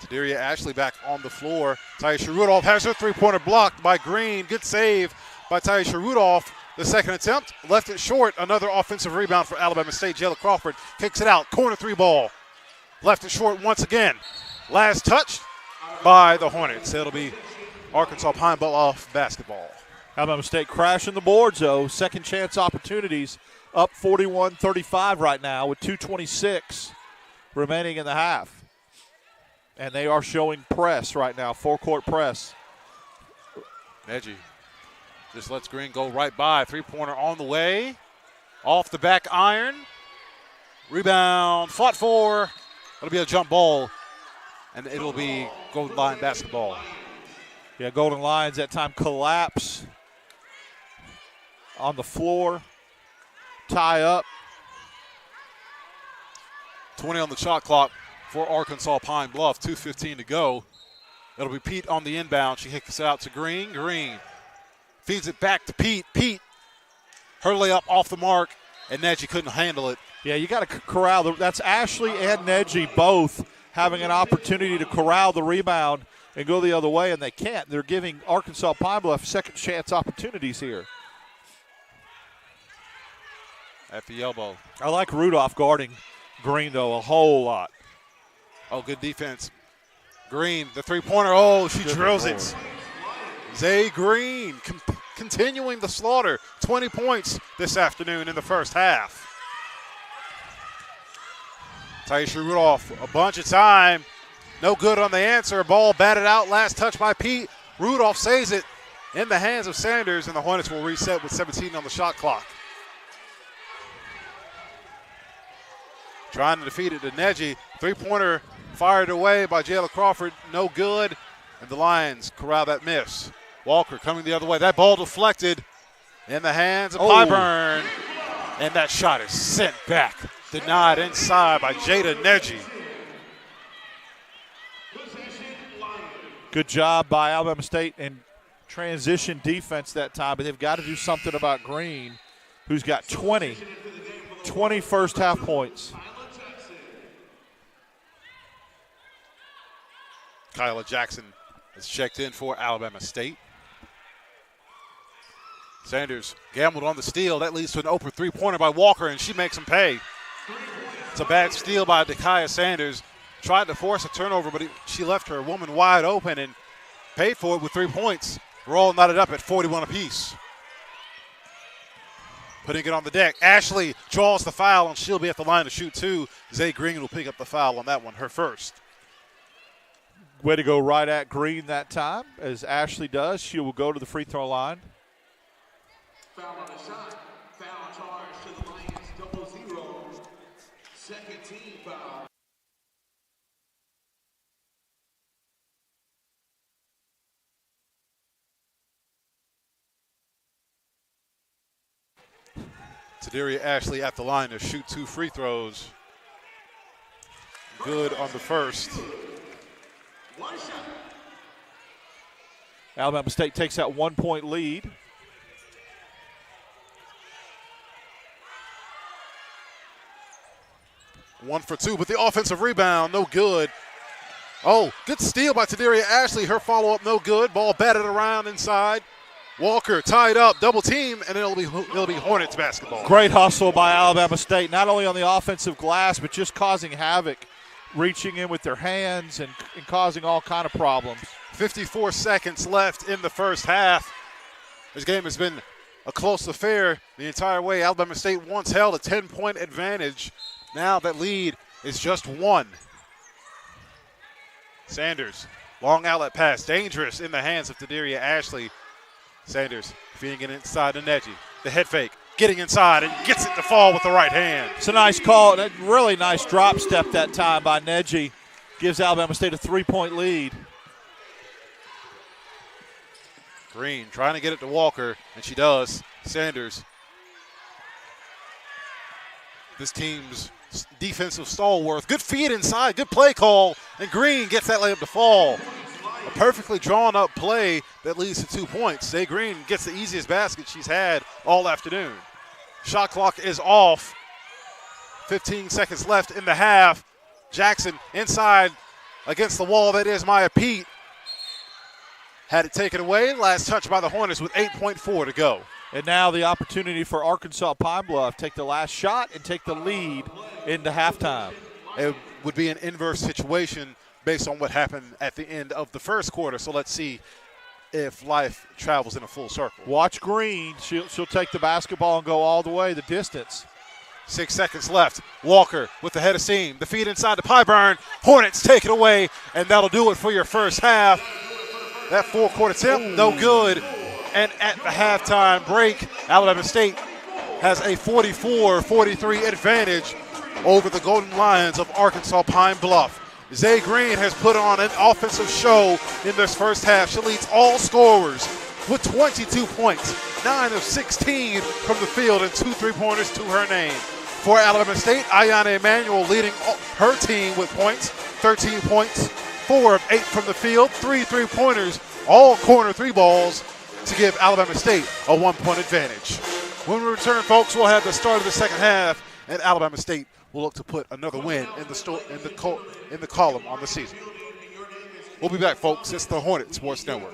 Taderia Ashley back on the floor. Tyesha Rudolph has her 3-pointer blocked by Green. Good save by Tyesha Rudolph. The 2nd attempt left it short. Another offensive rebound for Alabama State. Jayla Crawford kicks it out. Corner 3 ball. Left it short once again. Last touch by the Hornets. It'll be Arkansas Pine Bluff basketball. Alabama State crashing the boards, though. Second chance opportunities. Up 41-35 right now with 2:26 remaining in the half. And they are showing press right now, full-court press. Nedji just lets Green go right by. 3-pointer on the way. Off the back iron. Rebound, fought for. It'll be a jump ball, and it'll be Golden Lion basketball. Yeah, Golden Lions that time collapse on the floor. Tie up. 20 on the shot clock for Arkansas Pine Bluff. 2:15 to go. It'll be Pete on the inbound. She kicks it out to Green. Green feeds it back to Pete. Pete, her layup off the mark, and Nedji couldn't handle it. Yeah, you got to corral. That's Ashley and Nedji both having an opportunity to corral the rebound and go the other way, and they can't. They're giving Arkansas Pine Bluff second chance opportunities here. At the elbow. I like Rudolph guarding Green, though, a whole lot. Oh, good defense. Green, the 3-pointer. Oh, she drills it. Zay Green continuing the slaughter. 20 points this afternoon in the first half. Tyesha Rudolph, a bunch of time. No good on the answer. Ball batted out. Last touch by Pete. Rudolph saves it in the hands of Sanders, and the Hornets will reset with 17 on the shot clock. Trying to defeat it to Nedji. 3-pointer fired away by Jayla Crawford. No good. And the Lions corral that miss. Walker coming the other way. That ball deflected in the hands of Pyburn. And that shot is sent back. Denied inside by Jada Nedji. Good job by Alabama State in transition defense that time, but they've got to do something about Green, who's got 20 first half points. Kyla Jackson is checked in for Alabama State. Sanders gambled on the steal. That leads to an open 3-pointer by Walker, and she makes him pay. It's a bad steal by Dakaya Sanders. Tried to force a turnover, but she left her woman wide open and paid for it with 3 points. We're all knotted up at 41 apiece. Putting it on the deck. Ashley draws the foul, and she'll be at the line to shoot 2. Zay Green will pick up the foul on that one, her first. Way to go right at Green that time, as Ashley does. She will go to the free throw line. Foul on the shot. Foul charge to the Lions, 0-0. Second team foul. Taderia Ashley at the line to shoot 2 free throws. Good on the first. Alabama State takes that 1-point lead. One for 2, but the offensive rebound, no good. Oh, good steal by Taderia Ashley. Her follow-up, no good. Ball batted around inside. Walker tied up, double team, and it'll be Hornets basketball. Great hustle by Alabama State, not only on the offensive glass, but just causing havoc reaching in with their hands and causing all kind of problems. 54 seconds left in the first half. This game has been a close affair the entire way. Alabama State once held a 10-point advantage. Now that lead is just 1. Sanders, long outlet pass, dangerous in the hands of Tadaria Ashley. Sanders feeding it inside to Neji. The head fake, getting inside and gets it to fall with the right hand. It's a nice call. A really nice drop step that time by Neji. Gives Alabama State a 3-point lead. Green trying to get it to Walker, and she does. Sanders, this team's defensive stalwart. Good feed inside, good play call, and Green gets that layup to fall. A perfectly drawn up play that leads to 2 points. Zay Green gets the easiest basket she's had all afternoon. Shot clock is off. 15 seconds left in the half. Jackson inside against the wall. That is Maya Pete. Had it taken away. Last touch by the Hornets with 8.4 to go. And now the opportunity for Arkansas Pine Bluff. Take the last shot and take the lead into halftime. It would be an inverse situation based on what happened at the end of the first quarter. So let's see if life travels in a full circle. Watch Green. She'll take the basketball and go all the way, the distance. 6 seconds left. Walker with the head of seam. The feed inside to Pyburn. Hornets take it away, and that'll do it for your first half. That four-quarter attempt, no good. And at the halftime break, Alabama State has a 44-43 advantage over the Golden Lions of Arkansas Pine Bluff. Zay Green has put on an offensive show in this first half. She leads all scorers with 22 points, 9 of 16 from the field, and 2 3-pointers to her name. For Alabama State, Ayana Emanuel leading her team with points, 13 points, 4 of 8 from the field, 3 3-pointers, all corner 3 balls to give Alabama State a 1-point advantage. When we return, folks, we'll have the start of the second half, and Alabama State will look to put another win in the column on the season. We'll be back, folks. It's the Hornets Sports Network.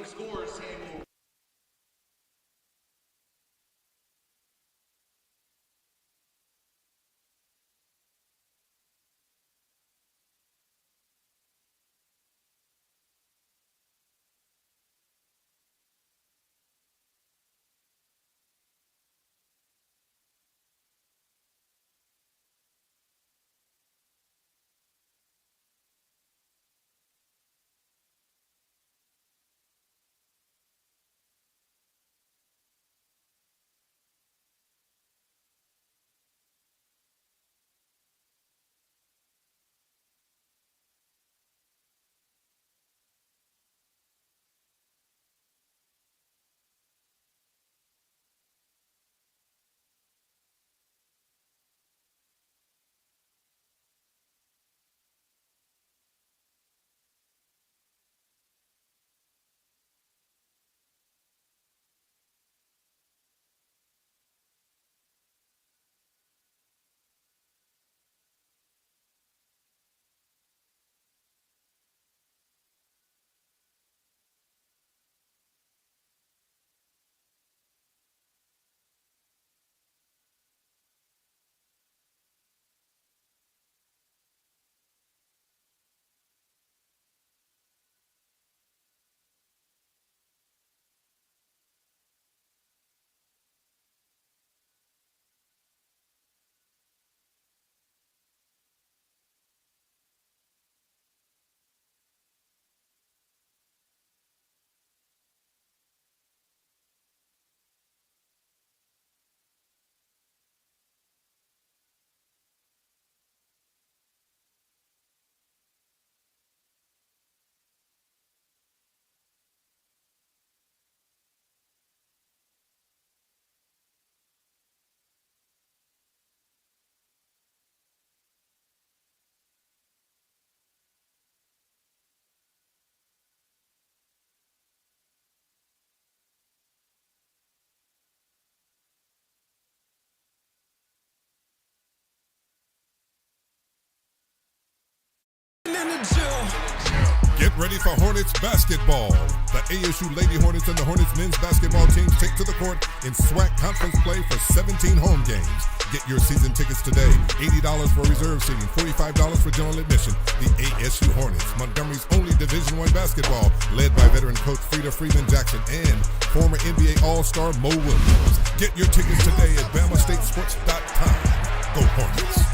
Get Get ready for Hornets basketball. The ASU Lady Hornets and the Hornets men's basketball teams take to the court in SWAC conference play for 17 home games. Get your season tickets today. $80 for reserve seating, $45 for general admission. The ASU Hornets, Montgomery's only Division I basketball, led by veteran coach Frida Freeman Jackson and former NBA All-Star Mo Williams. Get your tickets today at BamaStateSports.com. Go Hornets.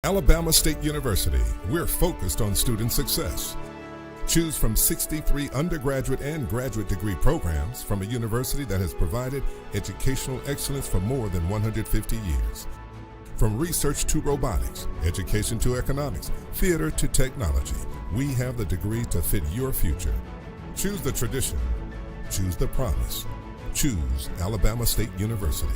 Alabama State University, we're focused on student success. Choose from 63 undergraduate and graduate degree programs from a university that has provided educational excellence for more than 150 years. From research to robotics, education to economics, theater to technology, we have the degree to fit your future. Choose the tradition. Choose the promise. Choose Alabama State University.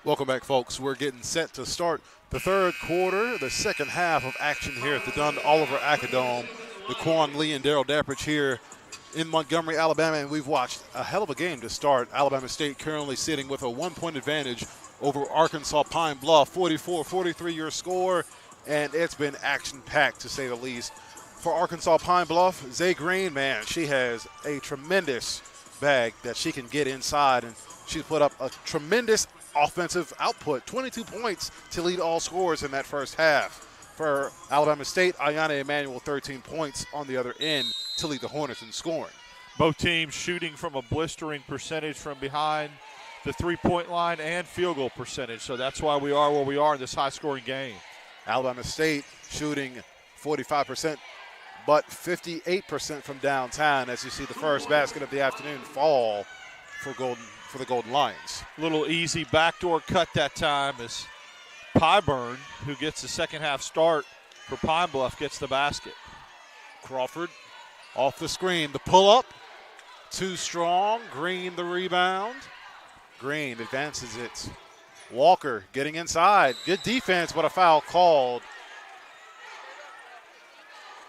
Welcome back, folks. We're getting set to start the third quarter, the second half of action here at the Dunn Oliver Acadome. Daquan Lee and Daryl Dapprich here in Montgomery, Alabama, and we've watched a hell of a game to start. Alabama State currently sitting with a 1-point advantage over Arkansas Pine Bluff, 44-43 your score, and it's been action-packed to say the least. For Arkansas Pine Bluff, Zay Green, man, she has a tremendous bag that she can get inside, and she's put up a tremendous offensive output, 22 points to lead all scorers in that first half. For Alabama State, Ayanna Emanuel, 13 points on the other end to lead the Hornets in scoring. Both teams shooting from a blistering percentage from behind the three-point line and field goal percentage, so that's why we are where we are in this high-scoring game. Alabama State shooting 45%, but 58% from downtown as you see the first basket of the afternoon fall for the Golden Lions. Little easy backdoor cut that time as Pyburn, who gets the second half start for Pine Bluff, gets the basket. Crawford off the screen. The pull-up, too strong. Green the rebound. Green advances it. Walker getting inside. Good defense, but a foul called.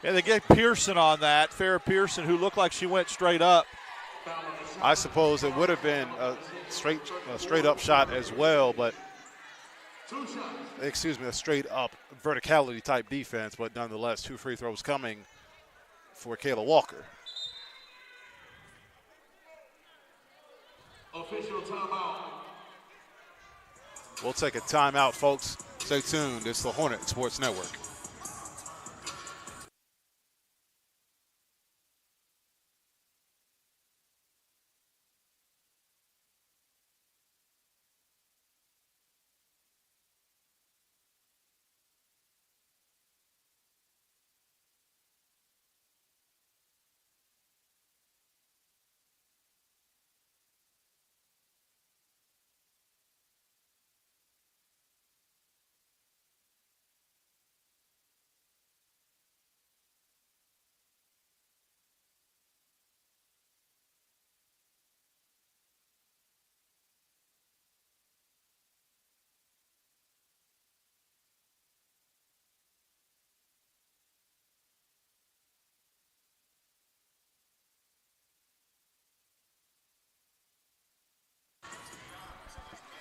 Yeah, they get Pearson on that. Farrah Pearson, who looked like she went straight up. I suppose it would have been a straight-up shot as well, but a straight-up verticality type defense, but nonetheless, 2 free throws coming for Kayla Walker. Official timeout. We'll take a timeout, folks. Stay tuned. It's the Hornet Sports Network.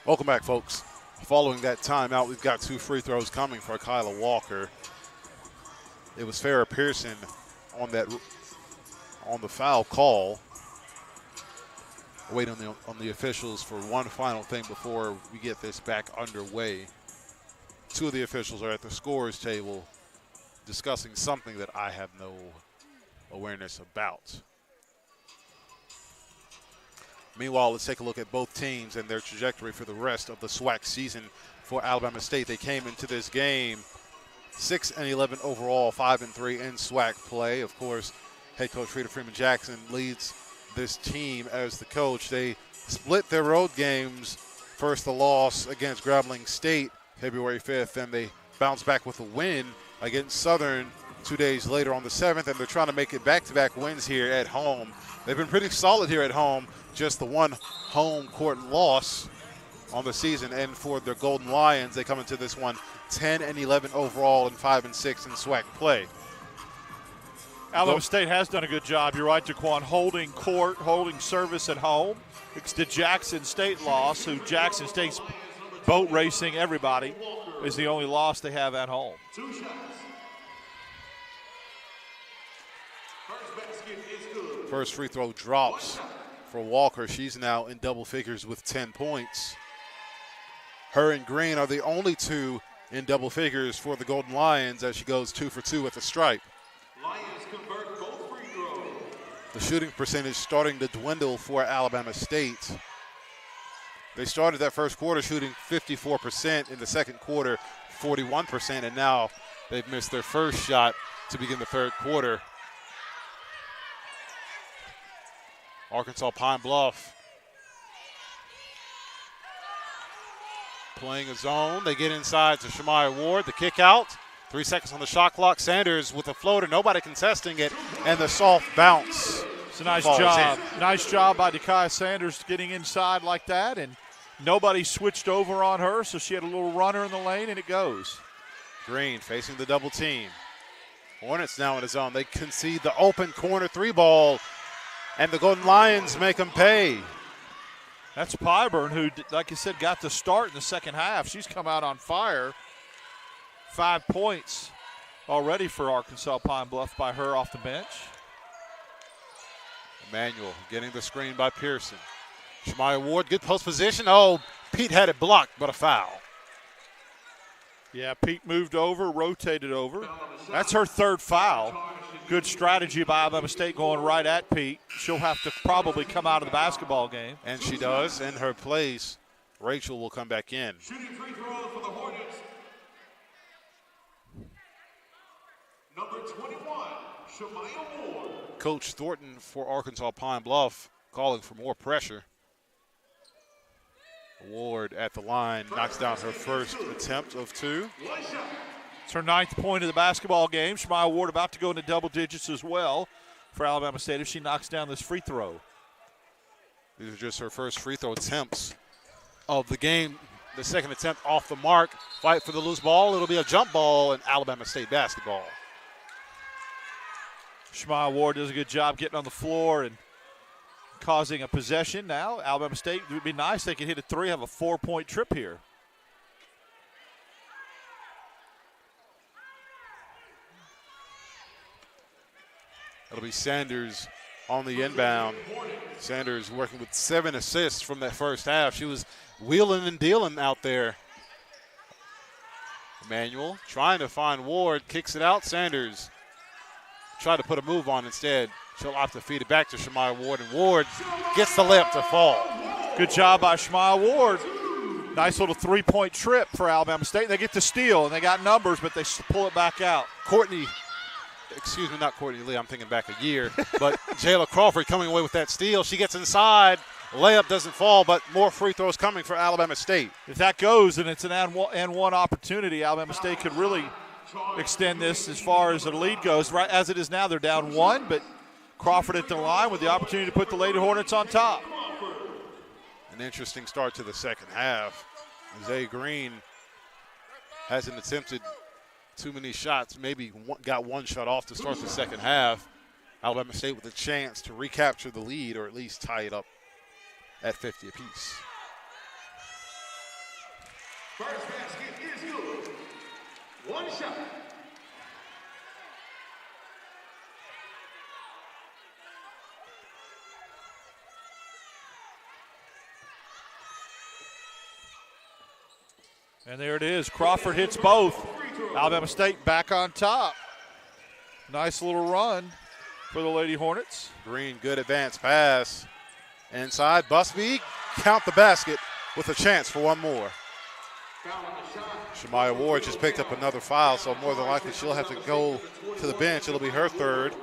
Welcome back, folks. Following that timeout, we've got 2 free throws coming for Kyla Walker. It was Farrah Pearson on the foul call. Wait on the officials for one final thing before we get this back underway. 2 of the officials are at the scorers table discussing something that I have no awareness about. Meanwhile, let's take a look at both teams and their trajectory for the rest of the SWAC season for Alabama State. They came into this game 6-11 overall, 5-3 in SWAC play. Of course, head coach Rita Freeman-Jackson leads this team as the coach. They split their road games. First, the loss against Grambling State February 5th, then they bounced back with a win against Southern 2 days later on the 7th, and they're trying to make it back-to-back wins here at home. They've been pretty solid here at home, just the one home court loss on the season. And for their Golden Lions, they come into this one 10-11 overall and 5-6 in SWAC play. Alabama State has done a good job. You're right, Daquan, holding court, holding service at home. It's the Jackson State loss, who Jackson State's boat racing everybody, is the only loss they have at home. 2 shots. First basket is good. First free throw drops for Walker. She's now in double figures with 10 points. Her and Green are the only 2 in double figures for the Golden Lions as she goes 2 for 2 at the stripe. Lions convert both free throws. The shooting percentage starting to dwindle for Alabama State. They started that first quarter shooting 54%, in the second quarter 41%, and now they've missed their first shot to begin the third quarter. Arkansas Pine Bluff playing a zone. They get inside to Shamaya Ward. The kick out. 3 seconds on the shot clock. Sanders with a floater. Nobody contesting it. And the soft bounce. It's a nice job. Nice job by Dekiah Sanders getting inside like that. And Nobody switched over on her, so she had a little runner in the lane, and it goes. Green facing the double team. Hornets now in the zone. They concede the open corner 3-ball, and the Golden Lions make them pay. That's Pyburn, who, like I said, got the start in the second half. She's come out on fire. 5 points already for Arkansas Pine Bluff by her off the bench. Emmanuel getting the screen by Pearson. Shemaya Ward, good post position. Oh, Pete had it blocked, but a foul. Yeah, Pete moved over, rotated over. That's her third foul. Good strategy by Alabama State going right at Pete. She'll have to probably come out of the basketball game. And she does. In her place, Rachel will come back in. Shooting free throws for the Hornets. Number 21, Shemaya Ward. Coach Thornton for Arkansas Pine Bluff calling for more pressure. Ward at the line knocks down her first attempt of 2. It's her 9th point of the basketball game. Shemaya Ward about to go into double digits as well for Alabama State if she knocks down this free throw. These are just her first free throw attempts of the game. The second attempt off the mark. Fight for the loose ball. It'll be a jump ball in Alabama State basketball. Shemaya Ward does a good job getting on the floor and causing a possession. Now Alabama State, it would be nice they could hit a 3, have a 4-point trip here. It'll be Sanders on the inbound. Sanders working with 7 assists from that first half. She was wheeling and dealing out there. Emmanuel trying to find Ward, kicks it out. Sanders tried to put a move on instead. She'll opt to feed it back to Shemaya Ward, and Ward gets the layup to fall. Good job by Shemaya Ward. Nice little 3-point trip for Alabama State. They get the steal, and they got numbers, but they pull it back out. Not Courtney Lee, I'm thinking back a year, but Jayla Crawford coming away with that steal. She gets inside. Layup doesn't fall, but more free throws coming for Alabama State. If that goes, and it's an and one opportunity, Alabama State could really extend this as far as the lead goes. Right as it is now, they're down 1, but Crawford at the line with the opportunity to put the Lady Hornets on top. An interesting start to the second half. Zay Green hasn't attempted too many shots, maybe got 1 shot off to start the second half. Alabama State with a chance to recapture the lead or at least tie it up at 50 apiece. First basket is good. 1 shot. And there it is. Crawford hits both. Alabama State back on top. Nice little run for the Lady Hornets. Green, good advance pass. Inside, Busby, count the basket with a chance for 1 more. Shemaya Ward just picked up another foul, so more than likely she'll have to go to the bench. It'll be her 3rd.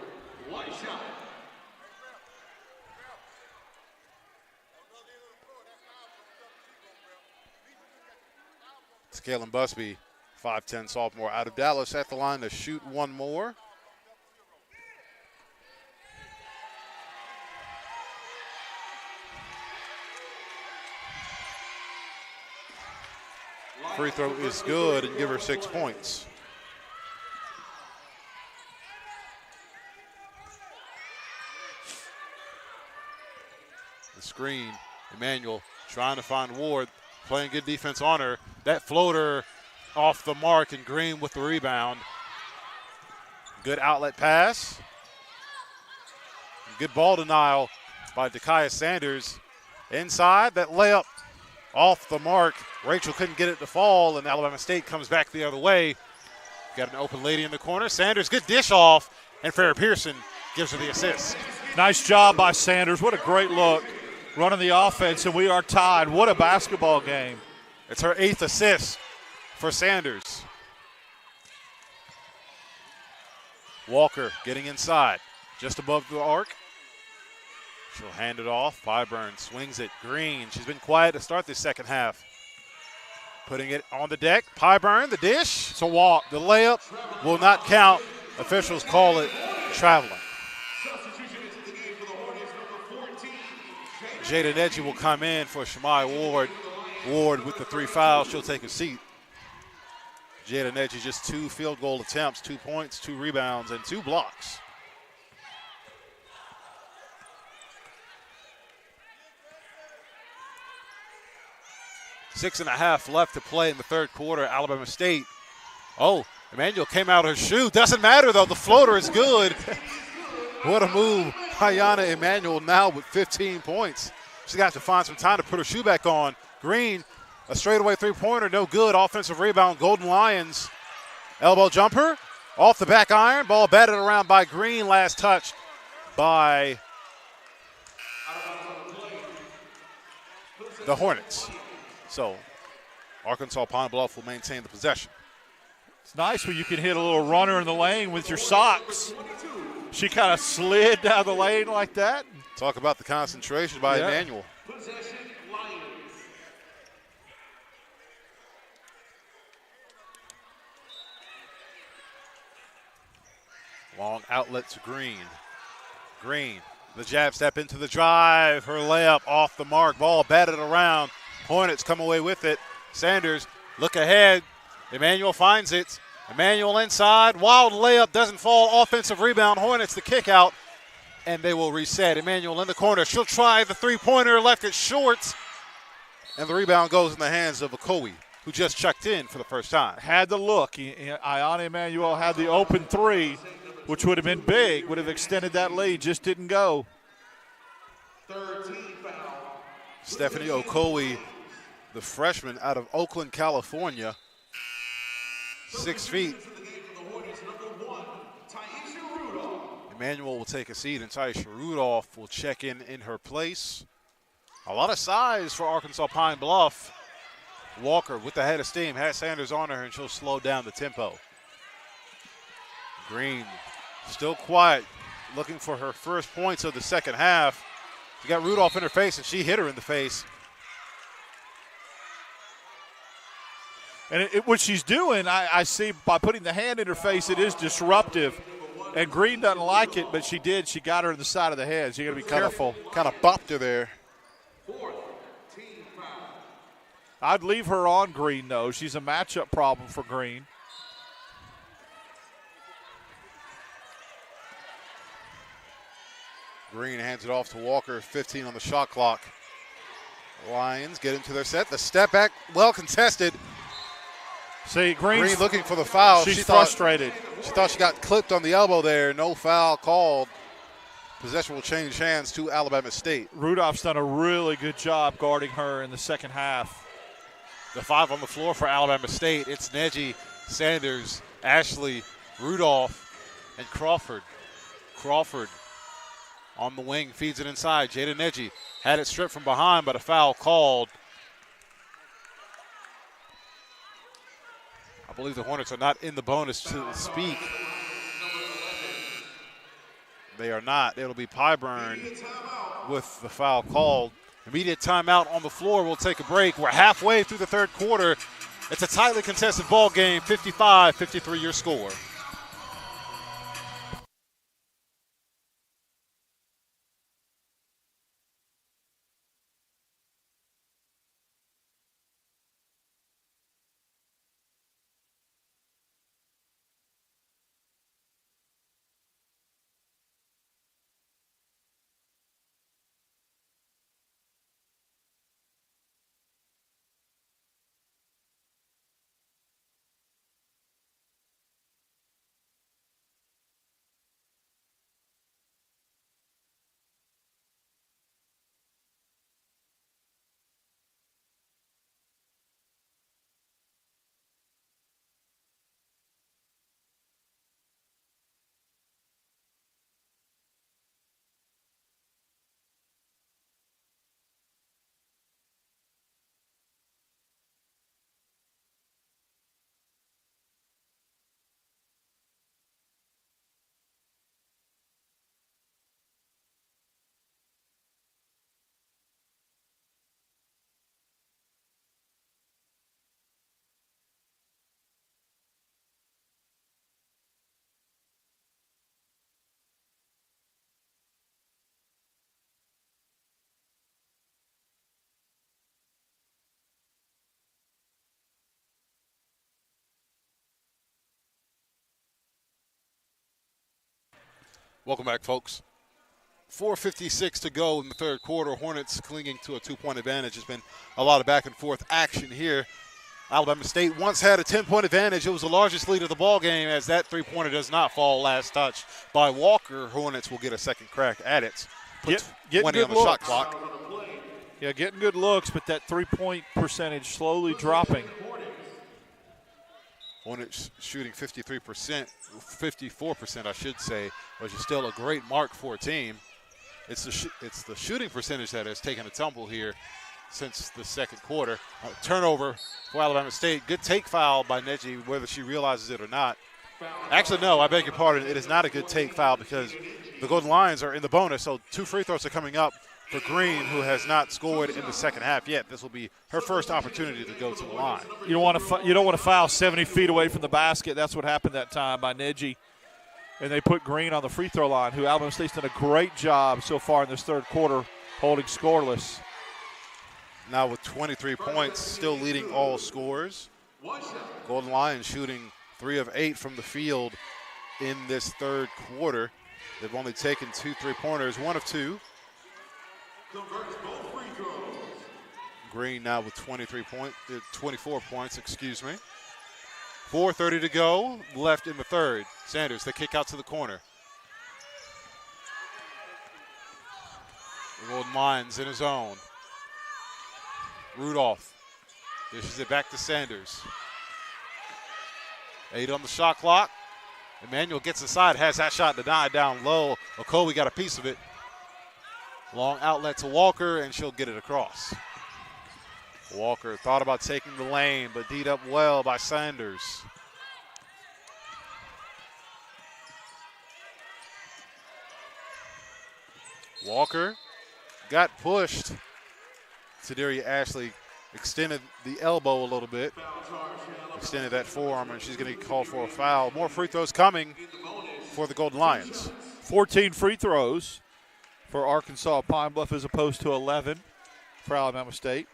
Kalen Busby, 5'10" sophomore out of Dallas, at the line to shoot 1 more. Free throw is good and give her 6 points. The screen, Emmanuel trying to find Ward, playing good defense on her. That floater off the mark, and Green with the rebound. Good outlet pass. Good ball denial by Dakaya Sanders. Inside, that layup off the mark. Rachel couldn't get it to fall, and Alabama State comes back the other way. Got an open lady in the corner. Sanders, good dish off, and Farrah Pearson gives her the assist. Nice job by Sanders. What a great look. Running the offense, and we are tied. What a basketball game. It's her 8th assist for Sanders. Walker getting inside, just above the arc. She'll hand it off. Pyburn swings it. Green, she's been quiet to start this second half. Putting it on the deck. Pyburn, the dish. It's a walk. The layup will not count. Officials call it traveling. Jada Neji will come in for Shemaya Ward. Ward with the 3 fouls. She'll take a seat. Jada Neji just 2 field goal attempts, 2 points, 2 rebounds, and 2 blocks. Six and a half left to play in the third quarter. Alabama State. Oh, Emmanuel came out of her shoe. Doesn't matter, though. The floater is good. What a move. Ayana Emmanuel now with 15 points. She's got to find some time to put her shoe back on. Green, a straightaway three-pointer, no good. Offensive rebound, Golden Lions. Elbow jumper, off the back iron. Ball batted around by Green. Last touch by the Hornets. So Arkansas Pine Bluff will maintain the possession. It's nice when you can hit a little runner in the lane with your socks. She kind of slid down the lane like that. Talk about the concentration by Emmanuel. Possession Lions. Long outlet to Green. Green, the jab step into the drive. Her layup off the mark. Ball batted around. Hornets come away with it. Sanders, look ahead. Emmanuel finds it. Emmanuel inside. Wild layup doesn't fall. Offensive rebound. Hornets the kick out. And they will reset. Emmanuel in the corner. She'll try the three-pointer. Left it short. And the rebound goes in the hands of Okoye, who just checked in for the first time. Had the look. Ayana Emmanuel had the open three, which would have been big, would have extended that lead, just didn't go. 13 foul. Stephanie Okoye, the freshman out of Oakland, California. 6 feet. Emmanuel will take a seat, and Taisha Rudolph will check in her place. A lot of size for Arkansas Pine Bluff. Walker with the head of steam, has Sanders on her, and she'll slow down the tempo. Green still quiet, looking for her first points of the second half. She got Rudolph in her face, and she hit her in the face. And what she's doing, I see by putting the hand in her face, it is disruptive. And Green doesn't like it, but she did. She got her in the side of the head, so you got to be careful. Kind of bopped her there. I'd leave her on Green, though. She's a matchup problem for Green. Green hands it off to Walker, 15 on the shot clock. Lions get into their set. The step back, well contested. See, Green looking for the foul. She's frustrated. She thought she got clipped on the elbow there. No foul called. Possession will change hands to Alabama State. Rudolph's done a really good job guarding her in the second half. The 5 on the floor for Alabama State. It's Neji, Sanders, Ashley, Rudolph, and Crawford. Crawford on the wing, feeds it inside. Jada Neji had it stripped from behind, but a foul called. I believe the Hornets are not in the bonus to speak. They are not. It'll be Pyburn with the foul called. Immediate timeout on the floor. We'll take a break. We're halfway through the third quarter. It's a tightly contested ball game, 55-53 your score. Welcome back, folks. 4:56 to go in the third quarter. Hornets clinging to a 2-point advantage. There's been a lot of back and forth action here. Alabama State once had a 10-point advantage. It was the largest lead of the ball game, as that three-pointer does not fall last touch by Walker. Hornets will get a second crack at it. Put 20 on the shot clock. Yeah, getting good looks, but that three-point percentage slowly dropping. Hornets shooting 54%, I should say, which is still a great mark for a team. It's the shooting percentage that has taken a tumble here since the second quarter. Turnover for Alabama State. Good take foul by Neji, whether she realizes it or not. Actually, no, I beg your pardon. It is not a good take foul because the Golden Lions are in the bonus, so 2 free throws are coming up for Green, who has not scored in the second half yet. This will be her first opportunity to go to the line. You don't want to foul 70 feet away from the basket. That's what happened that time by Neji. And they put Green on the free throw line, who Alabama State's done a great job so far in this third quarter holding scoreless. Now with 23 points, still leading all scorers. Golden Lions shooting 3 of 8 from the field in this third quarter. They've only taken 2 3-pointers, 1 of 2. Green now with 24 points, 4:30 to go, left in the third. Sanders, the kick out to the corner. The Golden Lions in his zone. Rudolph dishes it back to Sanders. 8 on the shot clock. Emmanuel gets inside, has that shot denied down low. Okoye got a piece of it. Long outlet to Walker, and she'll get it across. Walker thought about taking the lane, but D'd up well by Sanders. Walker got pushed. Saderia Ashley extended the elbow a little bit, extended that forearm, and she's going to get called for a foul. More free throws coming for the Golden Lions. 14 free throws for Arkansas Pine Bluff as opposed to 11 for Alabama State.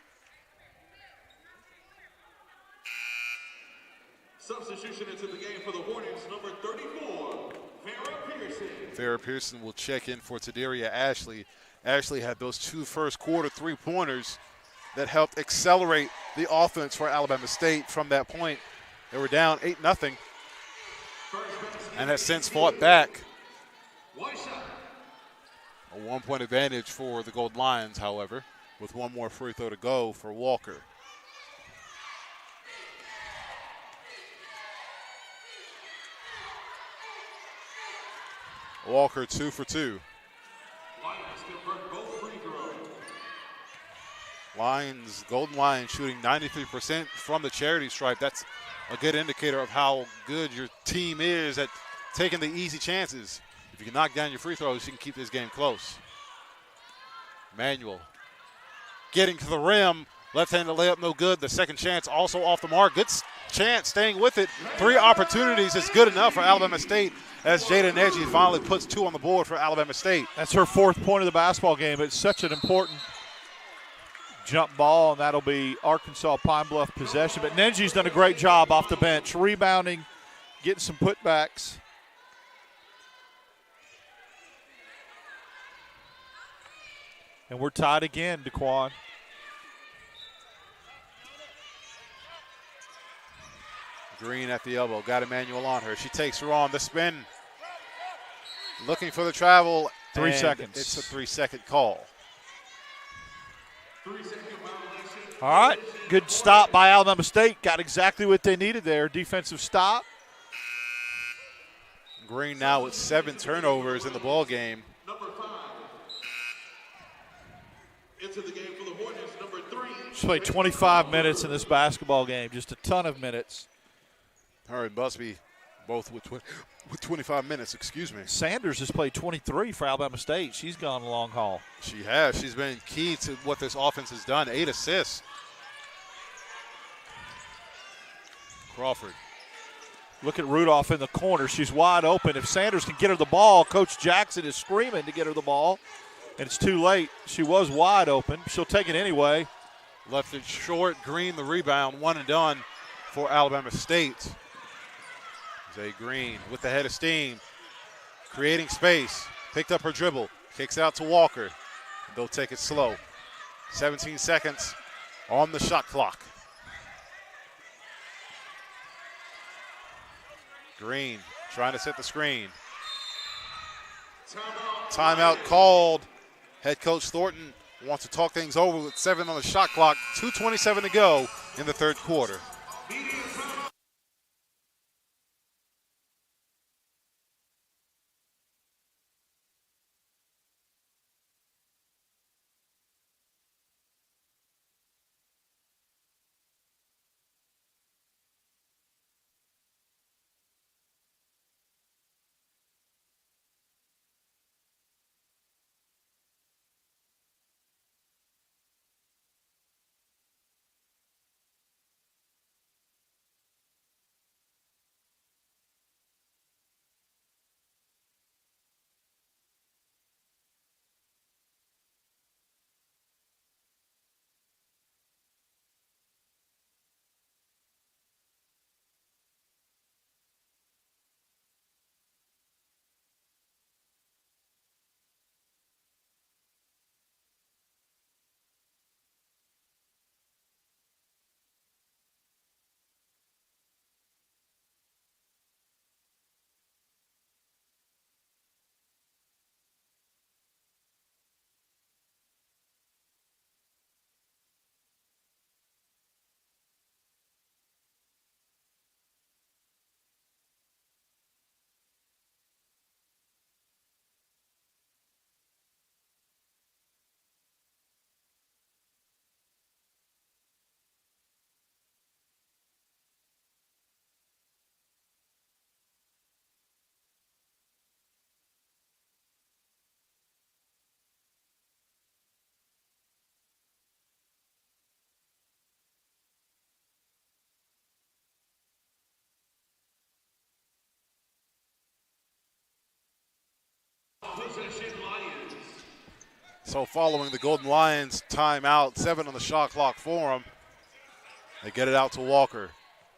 Substitution into the game for the Hornets, number 34, Farrah Pearson. Farrah Pearson will check in for Taderia Ashley. Ashley had those 2 first quarter 3-pointers that helped accelerate the offense for Alabama State. From that point, they were down 8-0 and has since fought back. A 1-point advantage for the Golden Lions, however, with 1 more free throw to go for Walker. Walker 2 for 2. Lions, Golden Lions shooting 93% from the charity stripe. That's a good indicator of how good your team is at taking the easy chances. If you can knock down your free throws, you can keep this game close. Manuel getting to the rim. Left-handed layup, no good. The second chance also off the mark. Good chance, staying with it. 3 opportunities is good enough for Alabama State as Jada Neji finally puts 2 on the board for Alabama State. That's her 4th point of the basketball game. It's such an important jump ball, and that'll be Arkansas Pine Bluff possession. But Neji's done a great job off the bench, rebounding, getting some putbacks. And we're tied again, Daquan. Green at the elbow, got Emmanuel on her. She takes her on the spin. Looking for the travel. 3 seconds. It's a 3-second call. All right, good stop by Alabama State. Got exactly what they needed there, defensive stop. Green now with 7 turnovers in the ball game. Number 5. Into the game for the Hornets, number 3. She's played 25 minutes in this basketball game, just a ton of minutes. Her and Busby both with 25 minutes, Sanders has played 23 for Alabama State. She's gone a long haul. She has. She's been key to what this offense has done. 8 assists. Crawford. Look at Rudolph in the corner. She's wide open. If Sanders can get her the ball, Coach Jackson is screaming to get her the ball, and it's too late. She was wide open. She'll take it anyway. Left it short. Green the rebound. 1 and done for Alabama State. Zay Green with the head of steam. creating space. Picked up her dribble. Kicks out to Walker. They'll take it slow. 17 seconds on the shot clock. Green trying to set the screen. Timeout called. Head coach Thornton wants to talk things over with 7 on the shot clock. 2:27 to go in the third quarter. So following the Golden Lions timeout, 7 on the shot clock for them. They get it out to Walker.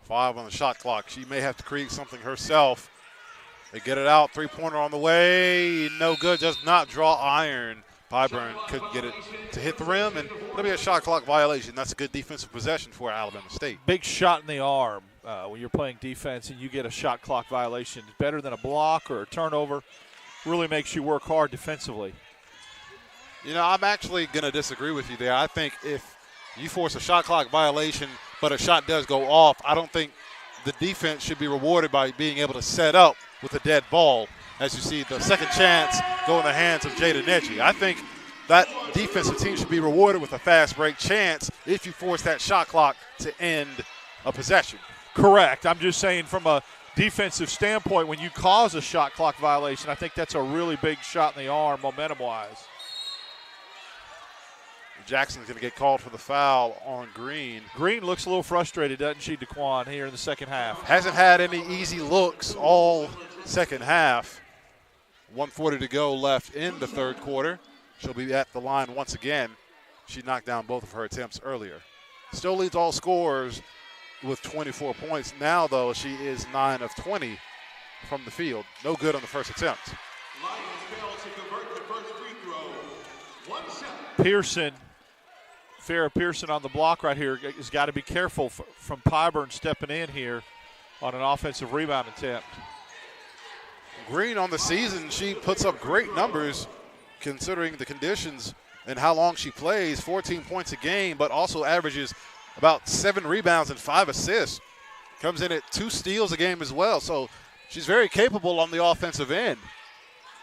5 on the shot clock. She may have to create something herself. They get it out. 3-pointer on the way. No good. Does not draw iron. Pyburn couldn't get it to hit the rim, and it'll be a shot clock violation. That's a good defensive possession for Alabama State. Big shot in the arm when you're playing defense and you get a shot clock violation. It's better than a block or a turnover. Really makes you work hard defensively. You know, I'm actually going to disagree with you there. I think if you force a shot clock violation, but a shot does go off, I don't think the defense should be rewarded by being able to set up with a dead ball. As you see, the second chance go in the hands of Jada Neji. I think that defensive team should be rewarded with a fast break chance if you force that shot clock to end a possession. Correct. I'm just saying from a defensive standpoint, when you cause a shot clock violation, I think that's a really big shot in the arm momentum-wise. Jackson's going to get called for the foul on Green. Green looks a little frustrated, doesn't she, Daquan, here in the second half? Hasn't had any easy looks all second half. 1:40 to go left in the third quarter. She'll be at the line once again. She knocked down both of her attempts earlier. Still leads all scorers with 24 points. Now, though, she is 9 of 20 from the field. No good on the first attempt. Lions failed to convert the first free throw. 1 shot. Pearson, Farrah Pearson on the block right here has got to be careful from Pyburn stepping in here on an offensive rebound attempt. Green on the season, she puts up great numbers considering the conditions and how long she plays. 14 points a game, but also averages about 7 rebounds and 5 assists. Comes in at 2 steals a game as well, so she's very capable on the offensive end.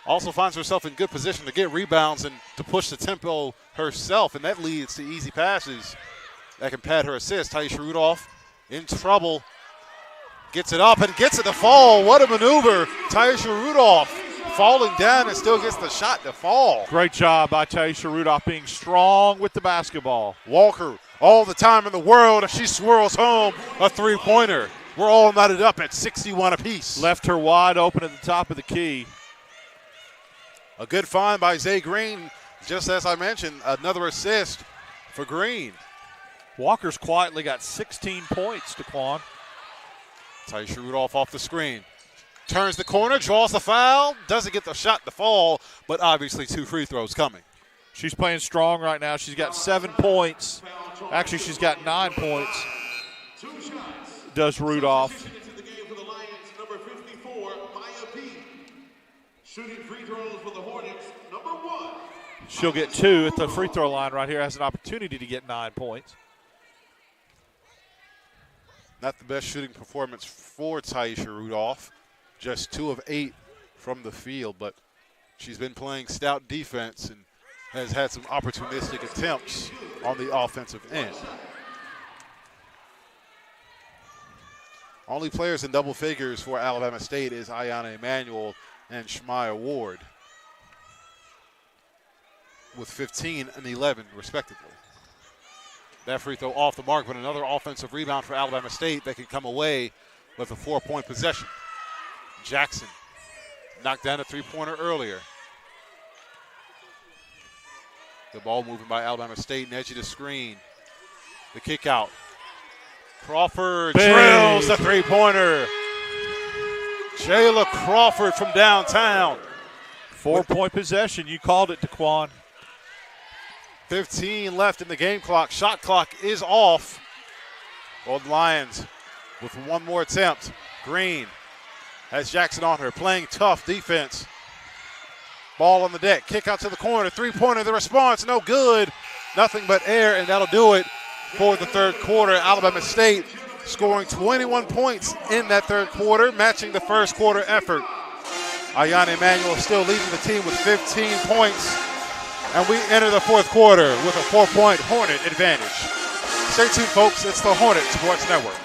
Also finds herself in good position to get rebounds and to push the tempo herself, and that leads to easy passes that can pad her assist. Taisha Rudolph in trouble. Gets it up and gets it to fall. What a maneuver. Taisha Rudolph falling down and still gets the shot to fall. Great job by Taisha Rudolph being strong with the basketball. Walker, all the time in the world, and she swirls home a 3-pointer. We're all knotted up at 61 apiece. Left her wide open at the top of the key. A good find by Zay Green. Just as I mentioned, another assist for Green. Walker's quietly got 16 points, Daquan. Taisha Rudolph off the screen. Turns the corner, draws the foul, doesn't get the shot to fall, but obviously 2 free throws coming. She's playing strong right now. She's got 7 points. Actually, she's got 9 points. Does Rudolph. Shooting free throws for the Hornets, number 1. She'll get 2 at the free throw line right here. Has an opportunity to get 9 points. Not the best shooting performance for Taisha Rudolph. Just 2 of 8 from the field, but she's been playing stout defense and has had some opportunistic attempts on the offensive end. Only players in double figures for Alabama State is Ayanna Emanuel and Shemaya Ward with 15 and 11 respectively. That free throw off the mark, but another offensive rebound for Alabama State that can come away with a 4-point possession. Jackson knocked down a 3-pointer earlier. The ball moving by Alabama State, edge of the screen. The kick out. Crawford drills the 3-pointer. Jayla Crawford from downtown. 4-point possession. You called it, Daquan. 15 left in the game clock. Shot clock is off. Golden Lions with one more attempt. Green has Jackson on her, playing tough defense. Ball on the deck. Kick out to the corner. 3-pointer. The response, no good. Nothing but air, and that'll do it for the third quarter. Alabama State scoring 21 points in that third quarter, matching the first quarter effort. Ayanna Emanuel still leading the team with 15 points. And we enter the fourth quarter with a 4-point Hornet advantage. Stay tuned, folks. It's the Hornet Sports Network.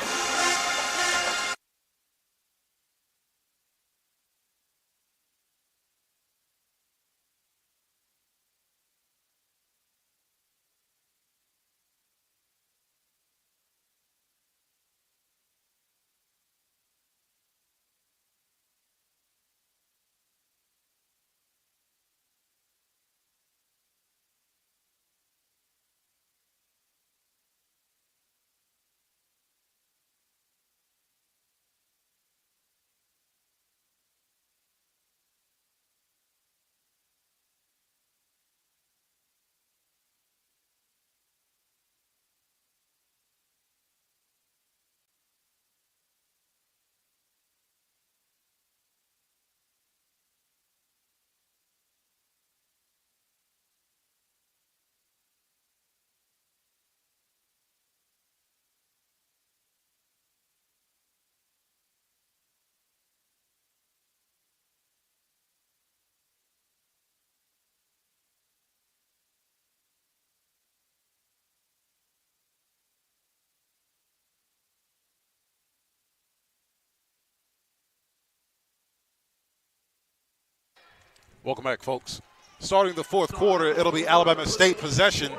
Welcome back, folks. Starting the fourth quarter, it'll be Alabama State possession.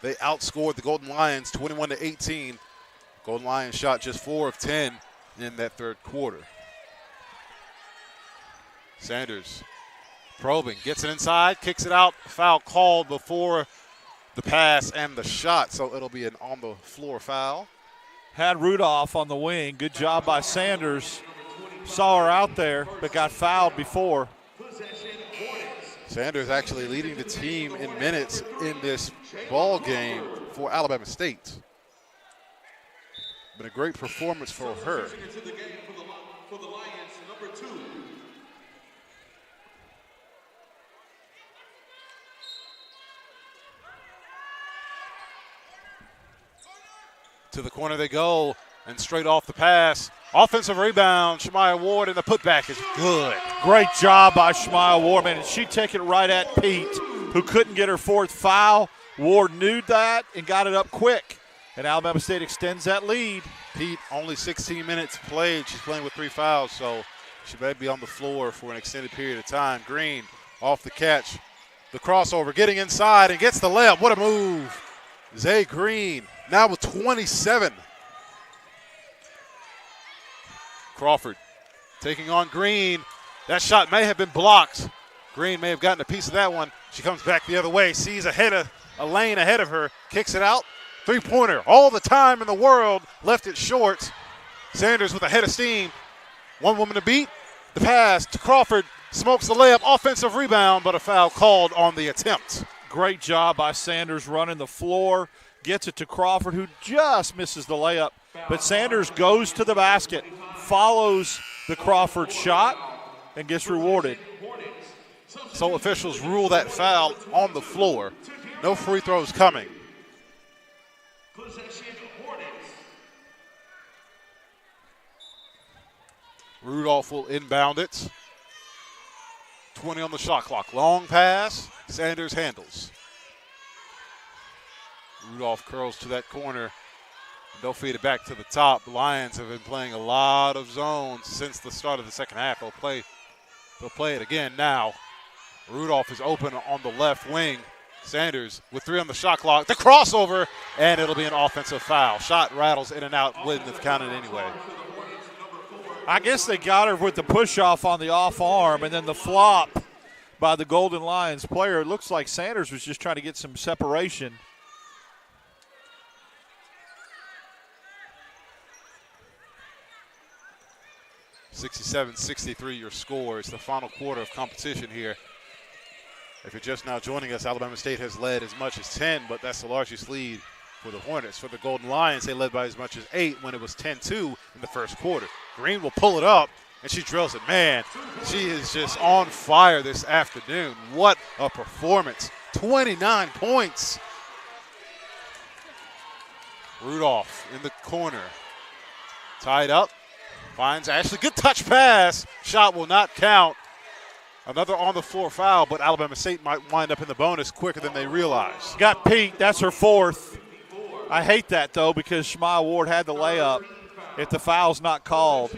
They outscored the Golden Lions 21-18. Golden Lions shot just 4 of 10 in that third quarter. Sanders probing, gets it inside, kicks it out. Foul called before the pass and the shot, so it'll be an on-the-floor foul. Had Rudolph on the wing. Good job by Sanders. Saw her out there, but got fouled before. Sanders actually leading the team in minutes in this ball game for Alabama State. Been a great performance for her. To the corner they go, and straight off the pass. Offensive rebound, Shemaya Ward, and the putback is good. Great job by Shemaya Ward, man. And she took it right at Pete, who couldn't get her fourth foul. Ward knew that and got it up quick. And Alabama State extends that lead. Pete, only 16 minutes played. She's playing with 3 fouls, so she may be on the floor for an extended period of time. Green off the catch. The crossover, getting inside and gets the layup. What a move. Zay Green now with 27. Crawford taking on Green. That shot may have been blocked. Green may have gotten a piece of that one. She comes back the other way, sees a lane ahead of her, kicks it out. 3-pointer, all the time in the world, left it short. Sanders with a head of steam. One woman to beat. The pass to Crawford. Smokes the layup. Offensive rebound, but a foul called on the attempt. Great job by Sanders running the floor. Gets it to Crawford, who just misses the layup. But Sanders goes to the basket, follows the Crawford shot, and gets rewarded. So officials rule that foul on the floor. No free throws coming. Possession Hornets. Rudolph will inbound it. 20 on the shot clock. Long pass. Sanders handles. Rudolph curls to that corner. They'll feed it back to the top. The Lions have been playing a lot of zones since the start of the second half. They'll play it again now. Rudolph is open on the left wing. Sanders with 3 on the shot clock. The crossover, and it'll be an offensive foul. Shot rattles in and out, wouldn't have counted anyway. I guess they got her with the push-off on the off arm and then the flop by the Golden Lions player. It looks like Sanders was just trying to get some separation. (67-63) your score. It's the final quarter of competition here. If you're just now joining us, Alabama State has led as much as 10, but that's the largest lead for the Hornets. For the Golden Lions, they led by as much as 8 when it was 10-2 in the first quarter. Green will pull it up, and she drills it. Man, she is just on fire this afternoon. What a performance. 29 points. Rudolph in the corner. Tied up. Finds Ashley. Good touch pass. Shot will not count. Another on-the-floor foul, but Alabama State might wind up in the bonus quicker than they realize. Got Pete. That's her 4th. I hate that, though, because Shemai Ward had the layup if the foul's not called.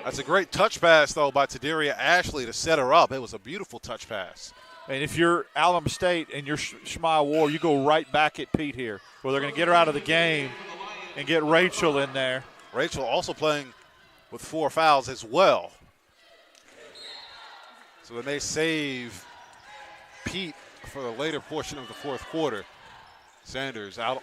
That's a great touch pass, though, by Tadaria Ashley to set her up. It was a beautiful touch pass. And if you're Alabama State and you're Shemai Ward, you go right back at Pete here, where they're going to get her out of the game and get Rachel in there. Rachel also playing with 4 fouls as well. So they may save Pete for the later portion of the fourth quarter. Sanders out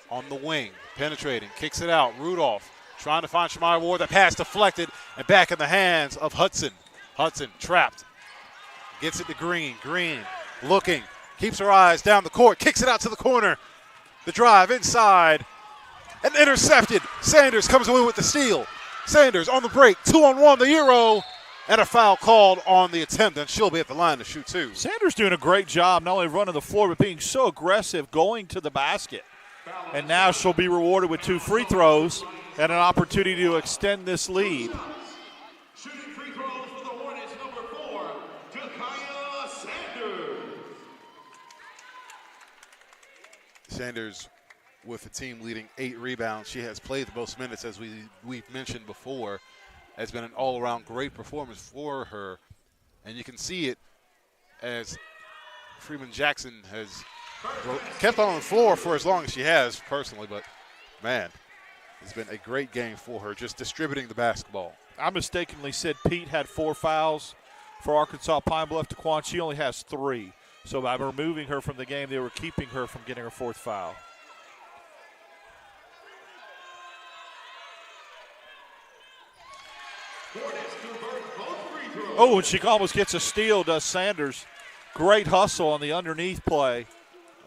on the wing, penetrating, kicks it out. Rudolph trying to find Shemai Ward. That pass deflected and back in the hands of Hudson. Hudson trapped. Gets it to Green. Green looking, keeps her eyes down the court, kicks it out to the corner. The drive inside and intercepted. Sanders comes away with the steal. Sanders on the break, 2-on-1, the Euro. And a foul called on the attempt, and she'll be at the line to shoot 2. Sanders doing a great job not only running the floor but being so aggressive going to the basket. And now she'll be rewarded with 2 free throws and an opportunity to extend this lead. Shooting free throws for the Hornets, number 4, Jakaya Sanders. Sanders with the team leading 8 rebounds. She has played the most minutes, as we've mentioned before. Has been an all-around great performance for her. And you can see it as Freeman Jackson has kept on the floor for as long as she has personally. But, man, it's been a great game for her, just distributing the basketball. I mistakenly said Pete had 4 fouls for Arkansas Pine Bluff. Daquan, she only has 3. So by removing her from the game, they were keeping her from getting her 4th foul. Oh, and she almost gets a steal, does Sanders. Great hustle on the underneath play.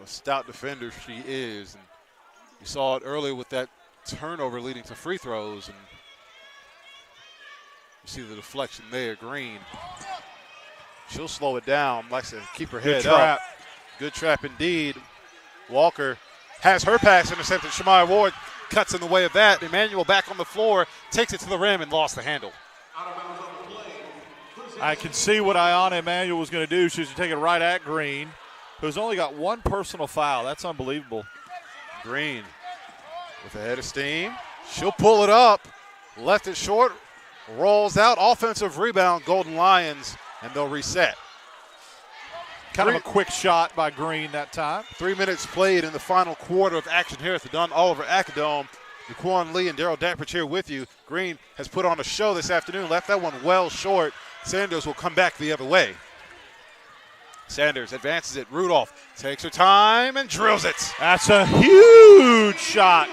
A stout defender she is. And you saw it earlier with that turnover leading to free throws. And you see the deflection there, Green. She'll slow it down, likes to keep her head up. Good trap indeed. Walker has her pass intercepted. Shemai Ward cuts in the way of that. Emmanuel back on the floor, takes it to the rim and lost the handle. I can see what Ayanna Emmanuel was going to do. She was going to take it right at Green, who's only got 1 personal foul. That's unbelievable. Green with a head of steam. She'll pull it up. Left it short. Rolls out. Offensive rebound, Golden Lions, and they'll reset. Kind of a quick shot by Green that time. 3 minutes played in the final quarter of action here at the Don Oliver Acadome. Daquan Lee and Daryl Dappert here with you. Green has put on a show this afternoon. Left that one well short. Sanders will come back the other way. Sanders advances it. Rudolph takes her time and drills it. That's a huge shot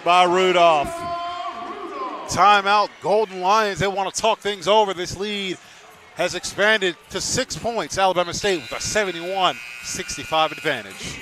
by Rudolph. Timeout. Golden Lions, they want to talk things over. This lead has expanded to 6 points. Alabama State with a 71-65 advantage.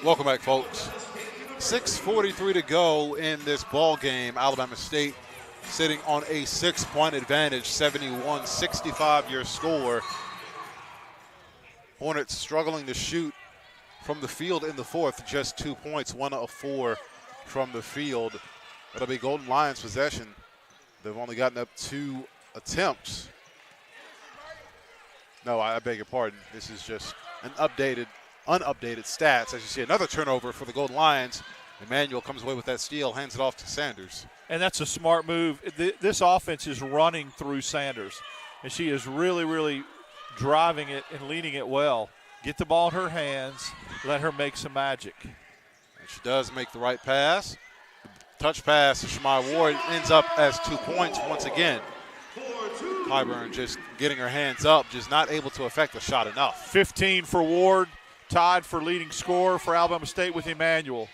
Welcome back, folks. 6:43 to go in this ball game. Alabama State sitting on a 6-point advantage, 71-65 your score. Hornets struggling to shoot from the field in the fourth, just 2 points, 1 of 4 from the field. That'll be Golden Lions possession. They've only gotten up 2 attempts. No, I beg your pardon. This is just an unupdated stats. As you see, another turnover for the Golden Lions. Emmanuel comes away with that steal, hands it off to Sanders. And that's a smart move. This offense is running through Sanders, and she is really, really driving it and leading it well. Get the ball in her hands, let her make some magic. And she does make the right pass. Touch pass to Shemai Ward ends up as 2 points once again. Clyburn just getting her hands up, just not able to affect the shot enough. 15 for Ward, tied for leading scorer for Alabama State with Emmanuel.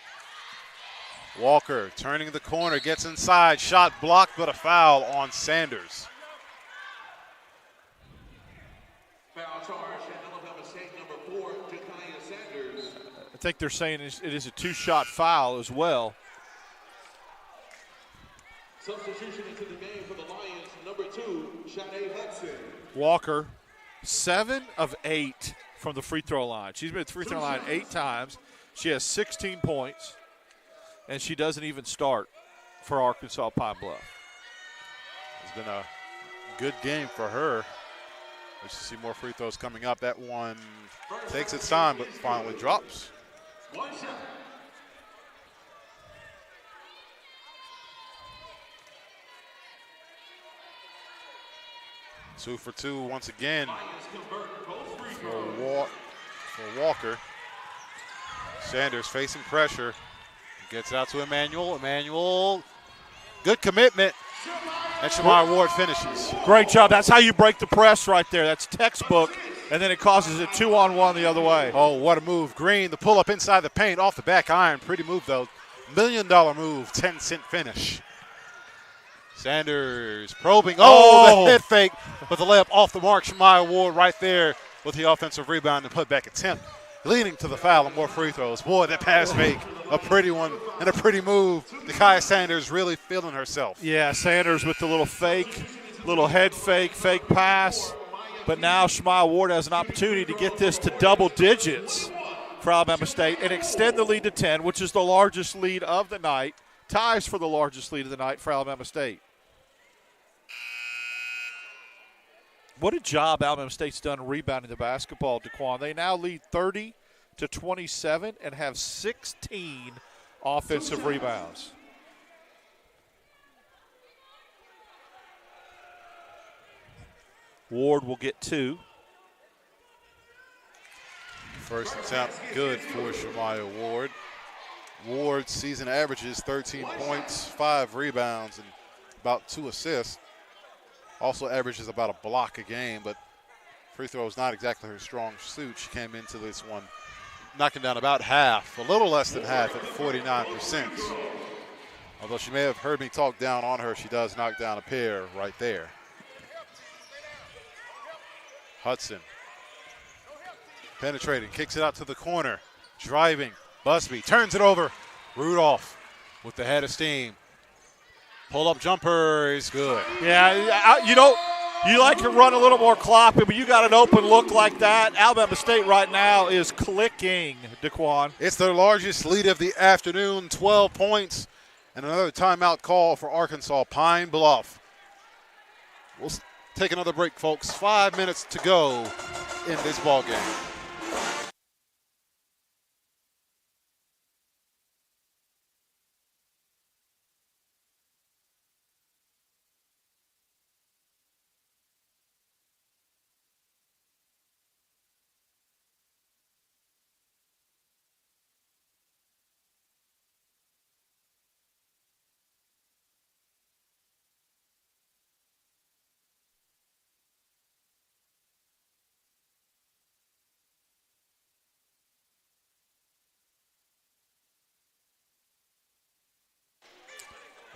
Walker turning the corner, gets inside, shot blocked, but a foul on Sanders. Foul charge at Alabama State, number 4, Jakaya Sanders. I think they're saying it is a 2-shot foul as well. Substitution into the game for the Lions, number 2, Shanae Hudson. Walker, 7 of 8 from the free throw line. She's been at the free throw line 8 times. She has 16 points, and she doesn't even start for Arkansas Pine Bluff. It's been a good game for her. We should see more free throws coming up. That one takes its time, but finally drops. 1 shot. Two for 2 once again for Walker. Sanders facing pressure. Gets out to Emmanuel. Emmanuel, good commitment. And Shemai Ward finishes. Great job. That's how you break the press right there. That's textbook. And then it causes a 2-on-1 the other way. Oh, what a move. Green, the pull-up inside the paint, off the back iron. Pretty move, though. $1 million move, 10-cent finish. Sanders probing. Oh, the head fake. But the layup off the mark. Shemai Ward right there with the offensive rebound and putback attempt. Leading to the foul and more free throws. Boy, that pass fake, a pretty one and a pretty move. Jakaya Sanders really feeling herself. Yeah, Sanders with the little fake, little head fake, fake pass. But now Shemai Ward has an opportunity to get this to double digits for Alabama State and extend the lead to 10, which is the largest lead of the night. Ties for the largest lead of the night for Alabama State. What a job Alabama State's done rebounding the basketball, DeQuan. They now lead 30-27 and have 16 offensive rebounds. Ward will get 2. First attempt good for Shemaya Ward. Ward's season averages 13 points, 5 rebounds, and about 2 assists. Also averages about a block a game, but free throw is not exactly her strong suit. She came into this one knocking down about half, a little less than half at 49%. Although she may have heard me talk down on her, she does knock down a pair right there. Hudson penetrating, kicks it out to the corner, driving, Busby turns it over. Rudolph with the head of steam. Pull-up jumper is good. Yeah, you like to run a little more clopping, but you got an open look like that. Alabama State right now is clicking, DeQuan. It's their largest lead of the afternoon, 12 points, and another timeout call for Arkansas Pine Bluff. We'll take another break, folks. 5 minutes to go in this ball game.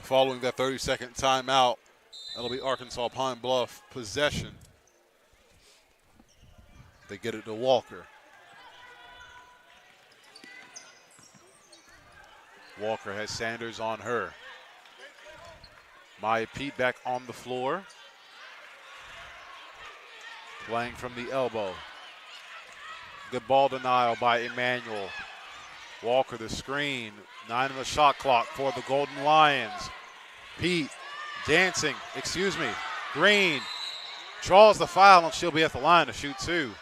Following that 30-second timeout, that'll be Arkansas Pine Bluff possession. They get it to Walker. Walker has Sanders on her. Maya Pete back on the floor. Playing from the elbow. Good ball denial by Emmanuel. Walker the screen. 9 on the shot clock for the Golden Lions. Pete dancing, Green draws the foul and she'll be at the line to shoot 2.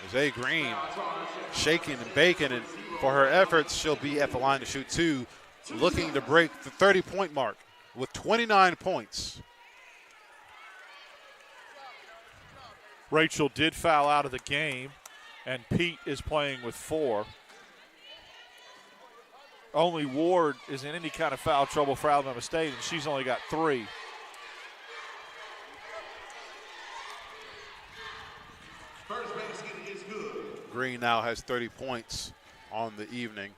Jose Green shaking and baking, and for her efforts, she'll be at the line to shoot 2, looking to break the 30-point mark with 29 points. Rachel did foul out of the game, and Pete is playing with 4. Only Ward is in any kind of foul trouble for Alabama State, and she's only got 3. First basket is good. Green now has 30 points on the evening.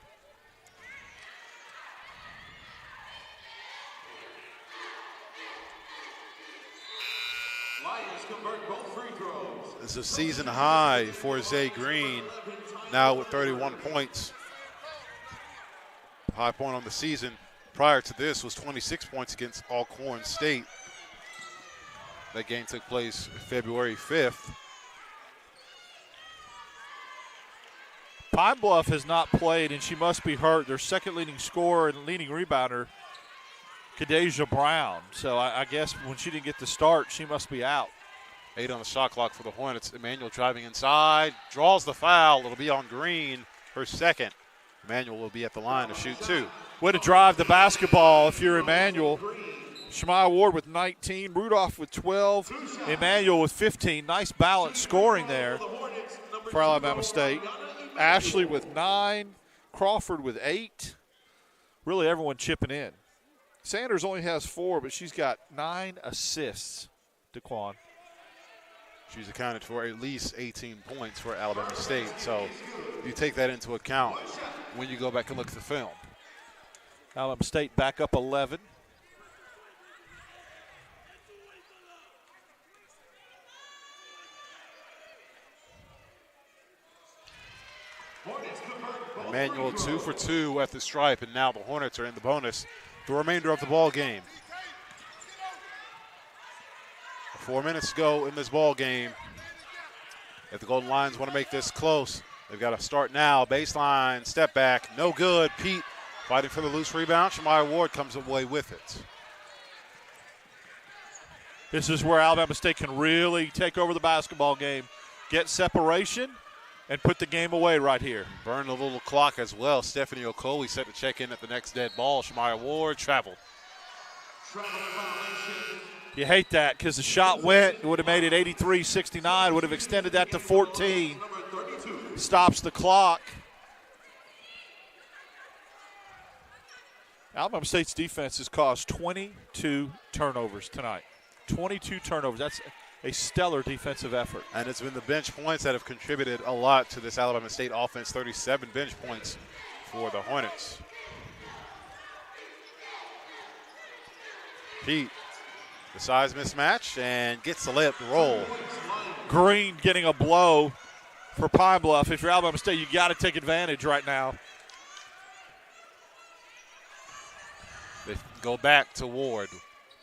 Lions convert both free throws. It's a season high for Zay Green, now with 31 points. High point on the season prior to this was 26 points against Alcorn State. That game took place February 5th. Pine Bluff has not played, and she must be hurt. Their second leading scorer and leading rebounder, Kadeja Brown. So I guess when she didn't get the start, she must be out. 8 on the shot clock for the Hornets. Emmanuel driving inside, draws the foul. It'll be on Green, her second. Emmanuel will be at the line to shoot 2. Way to drive the basketball if you're Emmanuel. Shemaya Ward with 19, Rudolph with 12, Emmanuel with 15. Nice balance scoring there for Alabama State. Ashley with 9, Crawford with 8. Really everyone chipping in. Sanders only has 4, but she's got 9 assists, DeQuan. She's accounted for at least 18 points for Alabama State. So you take that into account when you go back and look at the film. Alabama State back up 11. Emmanuel 2 for 2 at the stripe, and now the Hornets are in the bonus the remainder of the ball game. 4 minutes to go in this ball game. If the Golden Lions want to make this close, they've got to start now. Baseline, step back, no good. Pete fighting for the loose rebound. Shemaya Ward comes away with it. This is where Alabama State can really take over the basketball game, get separation, and put the game away right here. Burn a little clock as well. Stephanie Okolie set to check in at the next dead ball. Shemaya Ward traveled. Travel violation. You hate that because the shot went, would have made it 83-69, would have extended that to 14. Stops the clock. Alabama State's defense has caused 22 turnovers tonight. 22 turnovers. That's a stellar defensive effort. And it's been the bench points that have contributed a lot to this Alabama State offense. 37 bench points for the Hornets. Pete, the size mismatch, and gets the layup to roll. Green getting a blow for Pine Bluff. If you're Alabama State, you got to take advantage right now. They go back to Ward.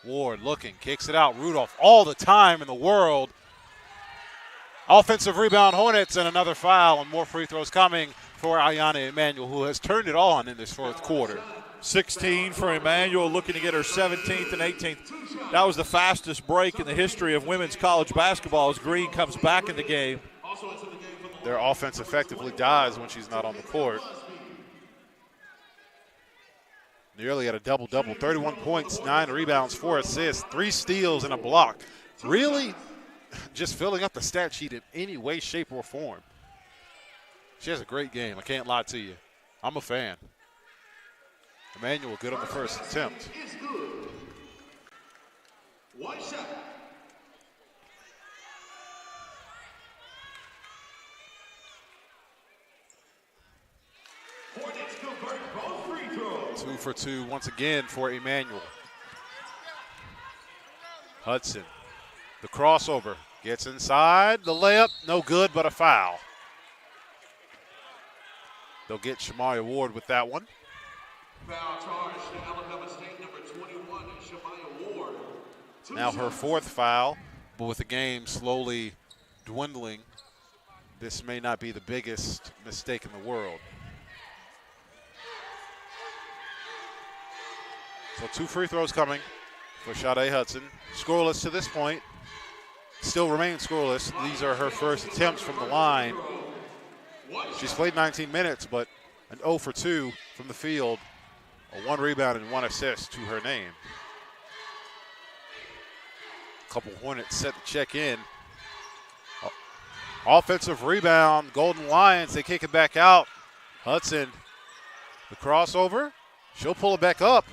Ward looking, kicks it out. Rudolph, all the time in the world. Offensive rebound, Hornets, and another foul, and more free throws coming for Ayana Emanuel, who has turned it on in this fourth quarter. 16 for Emanuel, looking to get her 17th and 18th. That was the fastest break in the history of women's college basketball as Green comes back in the game. Their offense effectively dies when she's not on the court. Nearly at a double-double, 31 points, 9 rebounds, 4 assists, 3 steals, and a block. Really just filling up the stat sheet in any way, shape, or form. She has a great game. I can't lie to you. I'm a fan. Emanuel good on the first attempt. One shot. Hornets convert both free throws. 2 for 2 once again for Emanuel. Hudson, the crossover, gets inside. The layup, no good, but a foul. They'll get Shamaya Ward with that one. Foul charge to Alabama State number 21, Shamaya Ward. Now her fourth foul, but with the game slowly dwindling, this may not be the biggest mistake in the world. So 2 free throws coming for Sade Hudson. Scoreless to this point. Still remains scoreless. These are her first attempts from the line. She's played 19 minutes, but an 0 for 2 from the field. A 1 rebound and 1 assist to her name. A couple Hornets set to check in. Offensive rebound, Golden Lions, they kick it back out. Hudson, the crossover. She'll pull it back up.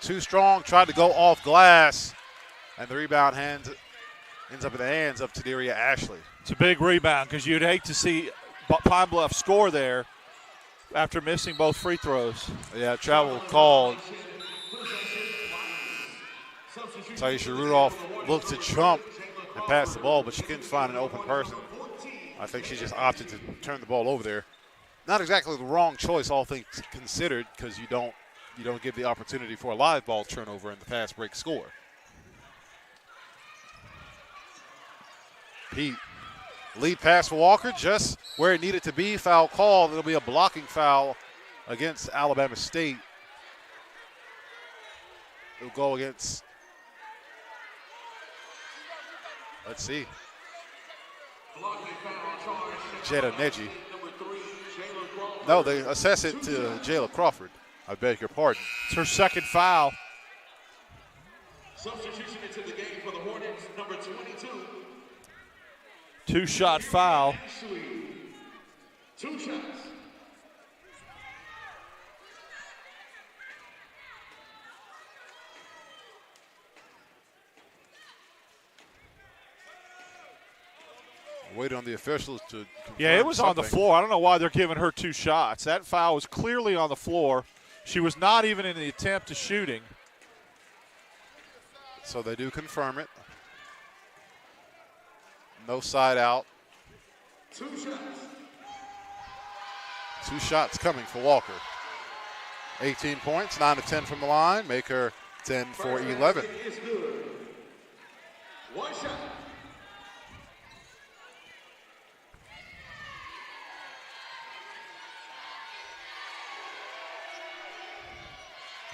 Too strong, tried to go off glass. And the rebound ends up in the hands of Taderia Ashley. It's a big rebound because you'd hate to see Pine Bluff score there after missing both free throws. Yeah, travel called. Taisha Rudolph looked to jump and pass the ball, but she couldn't find an open person. I think she just opted to turn the ball over there. Not exactly the wrong choice, all things considered, because you don't give the opportunity for a live ball turnover in the fast break score. Pete, lead pass for Walker, just where it needed to be. Foul call. It'll be a blocking foul against Alabama State. It'll go against, let's see, Jada Neji. No, they assess it to Jayla Crawford. I beg your pardon. It's her second foul. Substitution into the game for the Hornets, number 22. 2-shot foul. 2 shots. Waiting on the officials to Yeah, it was on the something. floor. I don't know why they're giving her 2 shots. That foul was clearly on the floor. She was not even in the attempt to shooting. So they do confirm it. No side out. 2 shots. 2 shots coming for Walker. 18 points, 9 of 10 from the line, make her 10 for 11. It's good. 1 shot.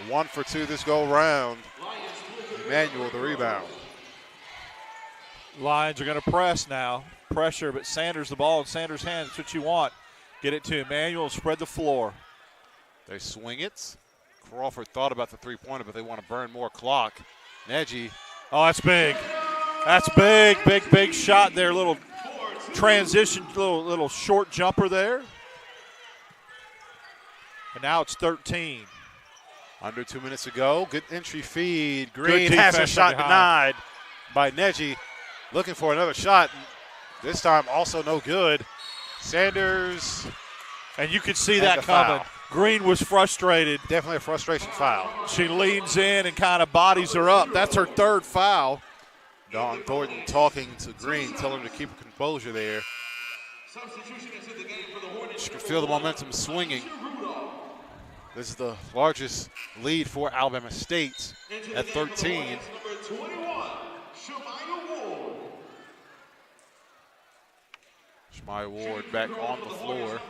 One for 2 this go round. Emanuel the rebound. Lions are going to press now. Pressure, but Sanders the ball in Sanders' hands. That's what you want. Get it to Emanuel, spread the floor. They swing it. Crawford thought about the three-pointer, but they want to burn more clock. Neji Oh, that's big. That's big shot there. Little transition, little short jumper there. And now it's 13. Under 2 minutes to go. Good entry feed. Green has a shot denied by Neji. Looking for another shot. This time also no good. Sanders. And you could see that coming. Foul. Green was frustrated. Definitely a frustration foul. She leans in and kind of bodies her up. That's her third foul. Dawn Thornton talking to Green, telling her to keep her composure there. She can feel the momentum swinging. This is the largest lead for Alabama State at 13. Shemaya Ward back on the floor.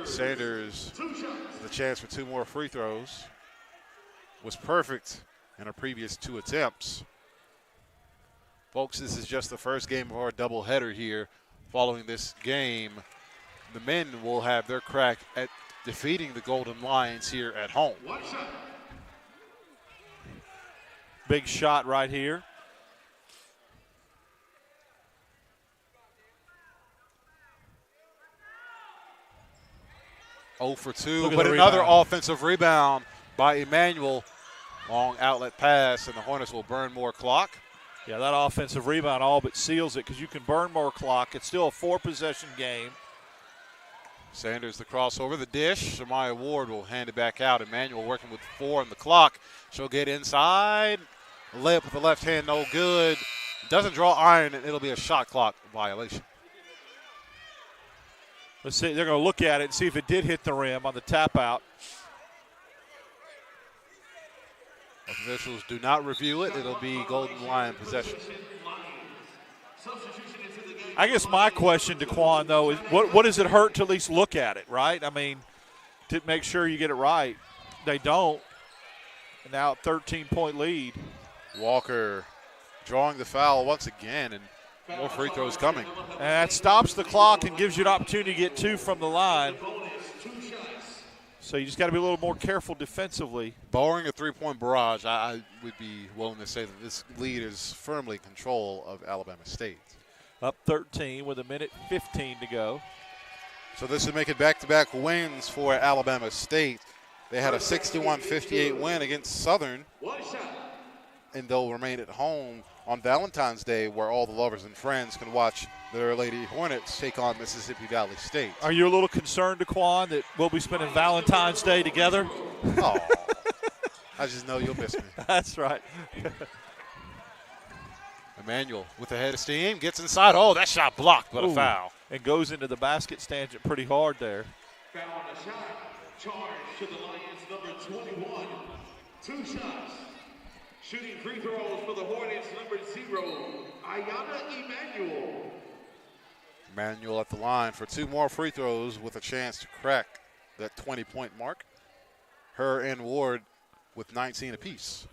Sanders with a chance for 2 more free throws. Was perfect in her previous 2 attempts. Folks, this is just the first game of our doubleheader here. Following this game, the men will have their crack at defeating the Golden Lions here at home. Big shot right here. Oh for 2, but another offensive rebound by Emmanuel. Long outlet pass, and the Hornets will burn more clock. Yeah, that offensive rebound all but seals it because you can burn more clock. It's still a 4-possession game. Sanders the crossover, the dish. Shemaya Ward will hand it back out. Emmanuel working with 4 on the clock. She'll get inside. Layup with the left hand, no good. Doesn't draw iron, and it'll be a shot clock violation. Let's see. They're going to look at it and see if it did hit the rim on the tap out. Officials do not review it. It'll be Golden Lion possession. I guess my question to Quan, though, is what does it hurt to at least look at it, right? I mean, to make sure you get it right. They don't. And now 13-point lead. Walker drawing the foul once again, and more free throws coming. And that stops the clock and gives you an opportunity to get 2 from the line. So you just got to be a little more careful defensively. Barring a 3-point barrage, I would be willing to say that this lead is firmly in control of Alabama State. Up 13 with 1:15 to go. So this would make it back-to-back wins for Alabama State. They had a 61-58 win against Southern, and they'll remain at home on Valentine's Day, where all the lovers and friends can watch their Lady Hornets take on Mississippi Valley State. Are you a little concerned, Daquan, that we'll be spending Valentine's Day together? Oh, I just know you'll miss me. That's right. Emmanuel with the head of steam, gets inside. Oh, that shot blocked, but a foul. And goes into the basket stanchion pretty hard there. Foul on the shot. Charge to the Lions, number 21. 2 shots. Shooting free throws for the Hornets, number 0, Ayana Emmanuel. Emmanuel at the line for 2 more free throws with a chance to crack that 20-point mark. Her and Ward with 19 apiece.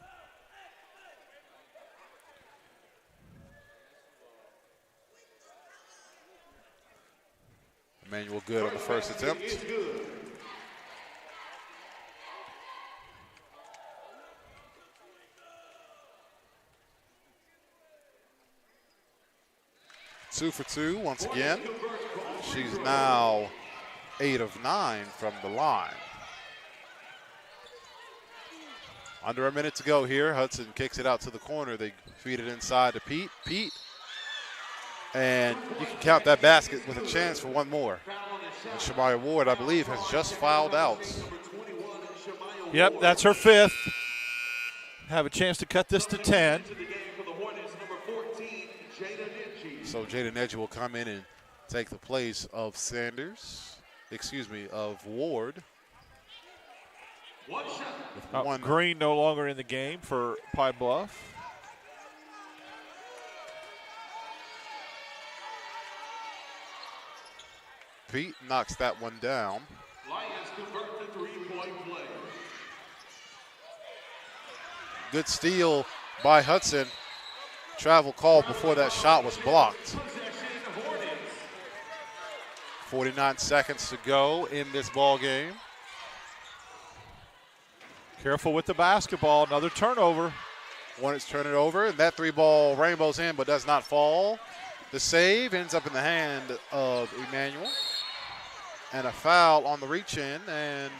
Emmanuel good on the first attempt. Two for 2 once again. She's now 8 of 9 from the line. Under a minute to go here. Hudson kicks it out to the corner. They feed it inside to Pete. Pete. And you can count that basket with a chance for 1 more. And Shemaya Ward, I believe, has just fouled out. Yep, that's her 5th. Have a chance to cut this to 10. So Jada Neji will come in and take the place of of Ward. Green no longer in the game for Pine Bluff. Pete knocks that one down. Lions convert the 3-point play. Good steal by Hudson. Travel call before that shot was blocked. 49 seconds to go in this ball game. Careful with the basketball. Another turnover. Hornets turn it over, and that three-ball rainbows in but does not fall. The save ends up in the hand of Emmanuel. And a foul on the reach-in, and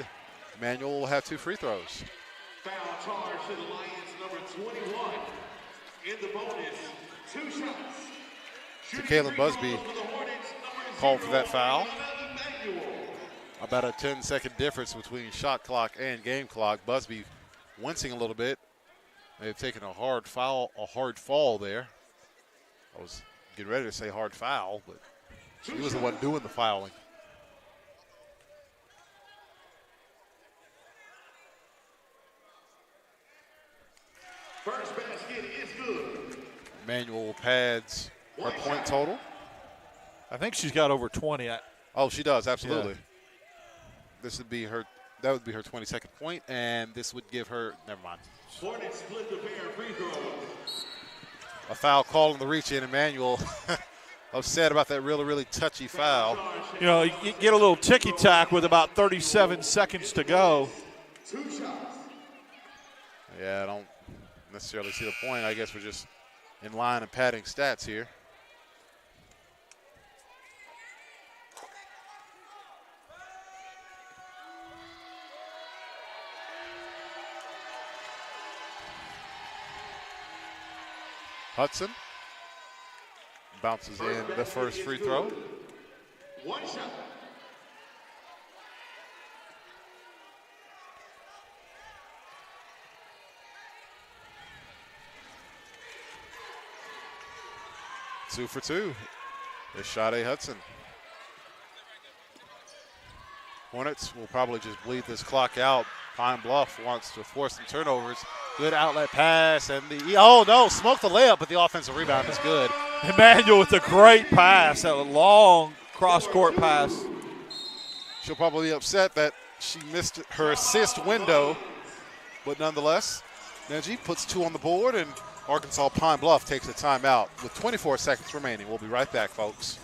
Emmanuel will have 2 free throws. Foul charge to the Lions, number 21. In the bonus, 2 shots. So Caleb Busby called for that foul. About a 10-second difference between shot clock and game clock. Busby wincing a little bit. May have taken a hard fall there. I was getting ready to say hard foul, but he was the one doing the fouling. First basket is good. Emmanuel pads her point total. I think she's got over 20. Oh, she does, absolutely. Yeah. This would be her. That would be her 22nd point, and this would give her. Never mind. Hornets split the pair free throws. A foul call on the reach in. Emmanuel upset about that really touchy foul. You know, you get a little ticky-tack with about 37 seconds to go. 2 shots. Yeah, I don't necessarily see the point. I guess we're just in line and padding stats here. Hudson bounces in the first free throw. 1 shot. Two for 2. It's Sade Hudson. Hornets will probably just bleed this clock out. Pine Bluff wants to force some turnovers. Good outlet pass, and smoked the layup, but the offensive rebound is good. Emmanuel with a great pass, that long cross-court pass. She'll probably be upset that she missed her assist window, but nonetheless, Neji puts 2 on the board, and Arkansas Pine Bluff takes a timeout with 24 seconds remaining. We'll be right back, folks.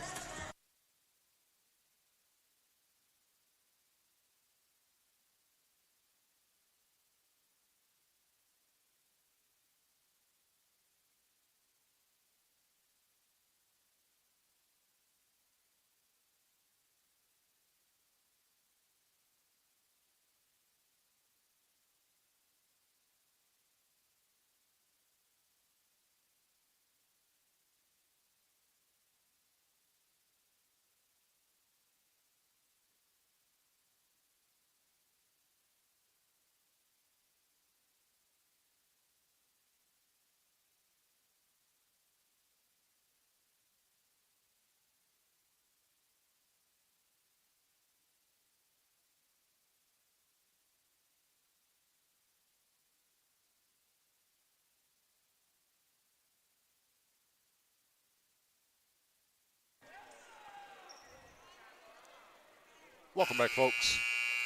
Welcome back, folks.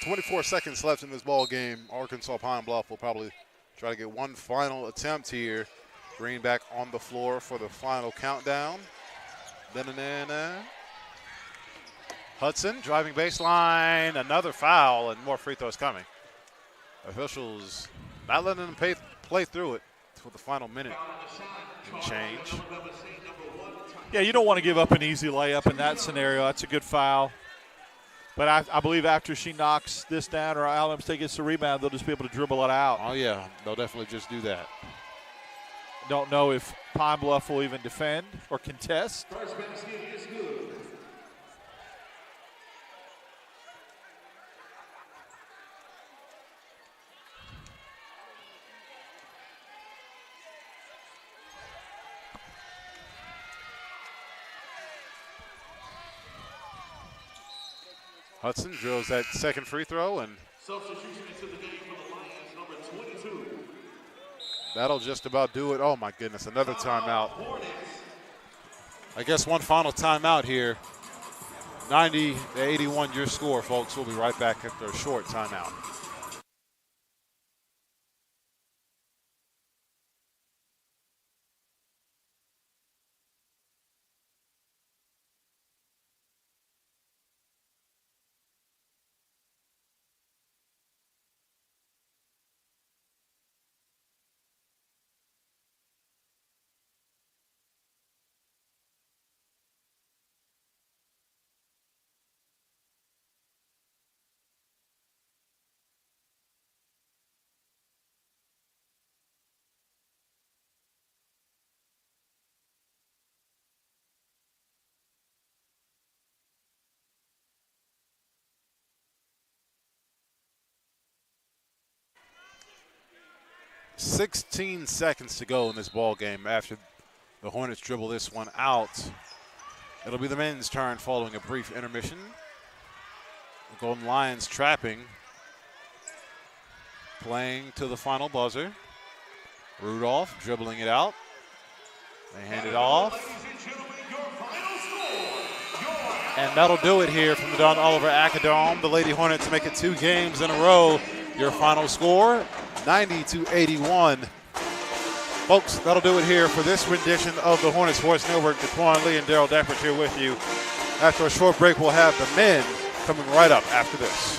24 seconds left in this ball game. Arkansas Pine Bluff will probably try to get one final attempt here. Green back on the floor for the final countdown. Hudson driving baseline, another foul, and more free throws coming. Officials not letting them play through it for the final minute and change. Yeah, you don't want to give up an easy layup in that scenario. That's a good foul. But I believe after she knocks this down or Alabama State gets the rebound, they'll just be able to dribble it out. Oh, yeah, they'll definitely just do that. Don't know if Pine Bluff will even defend or contest. First basket is good. Hudson drills that second free throw, and Substitution into the game for the Lions, number 22. that'll just about do it. Oh, my goodness, another timeout. I guess one final timeout here. 90-81 your score, folks. We'll be right back after a short timeout. 16 seconds to go in this ball game after the Hornets dribble this one out. It'll be the men's turn following a brief intermission. The Golden Lions trapping, playing to the final buzzer. Rudolph dribbling it out. They hand it off. And that'll do it here from the Don Oliver Acadome. The Lady Hornets make it 2 games in a row. Your final score, 90-81. Folks, that'll do it here for this rendition of the Hornet Sports Network. DeQuan Lee and Daryl Deppert here with you. After a short break, we'll have the men coming right up after this.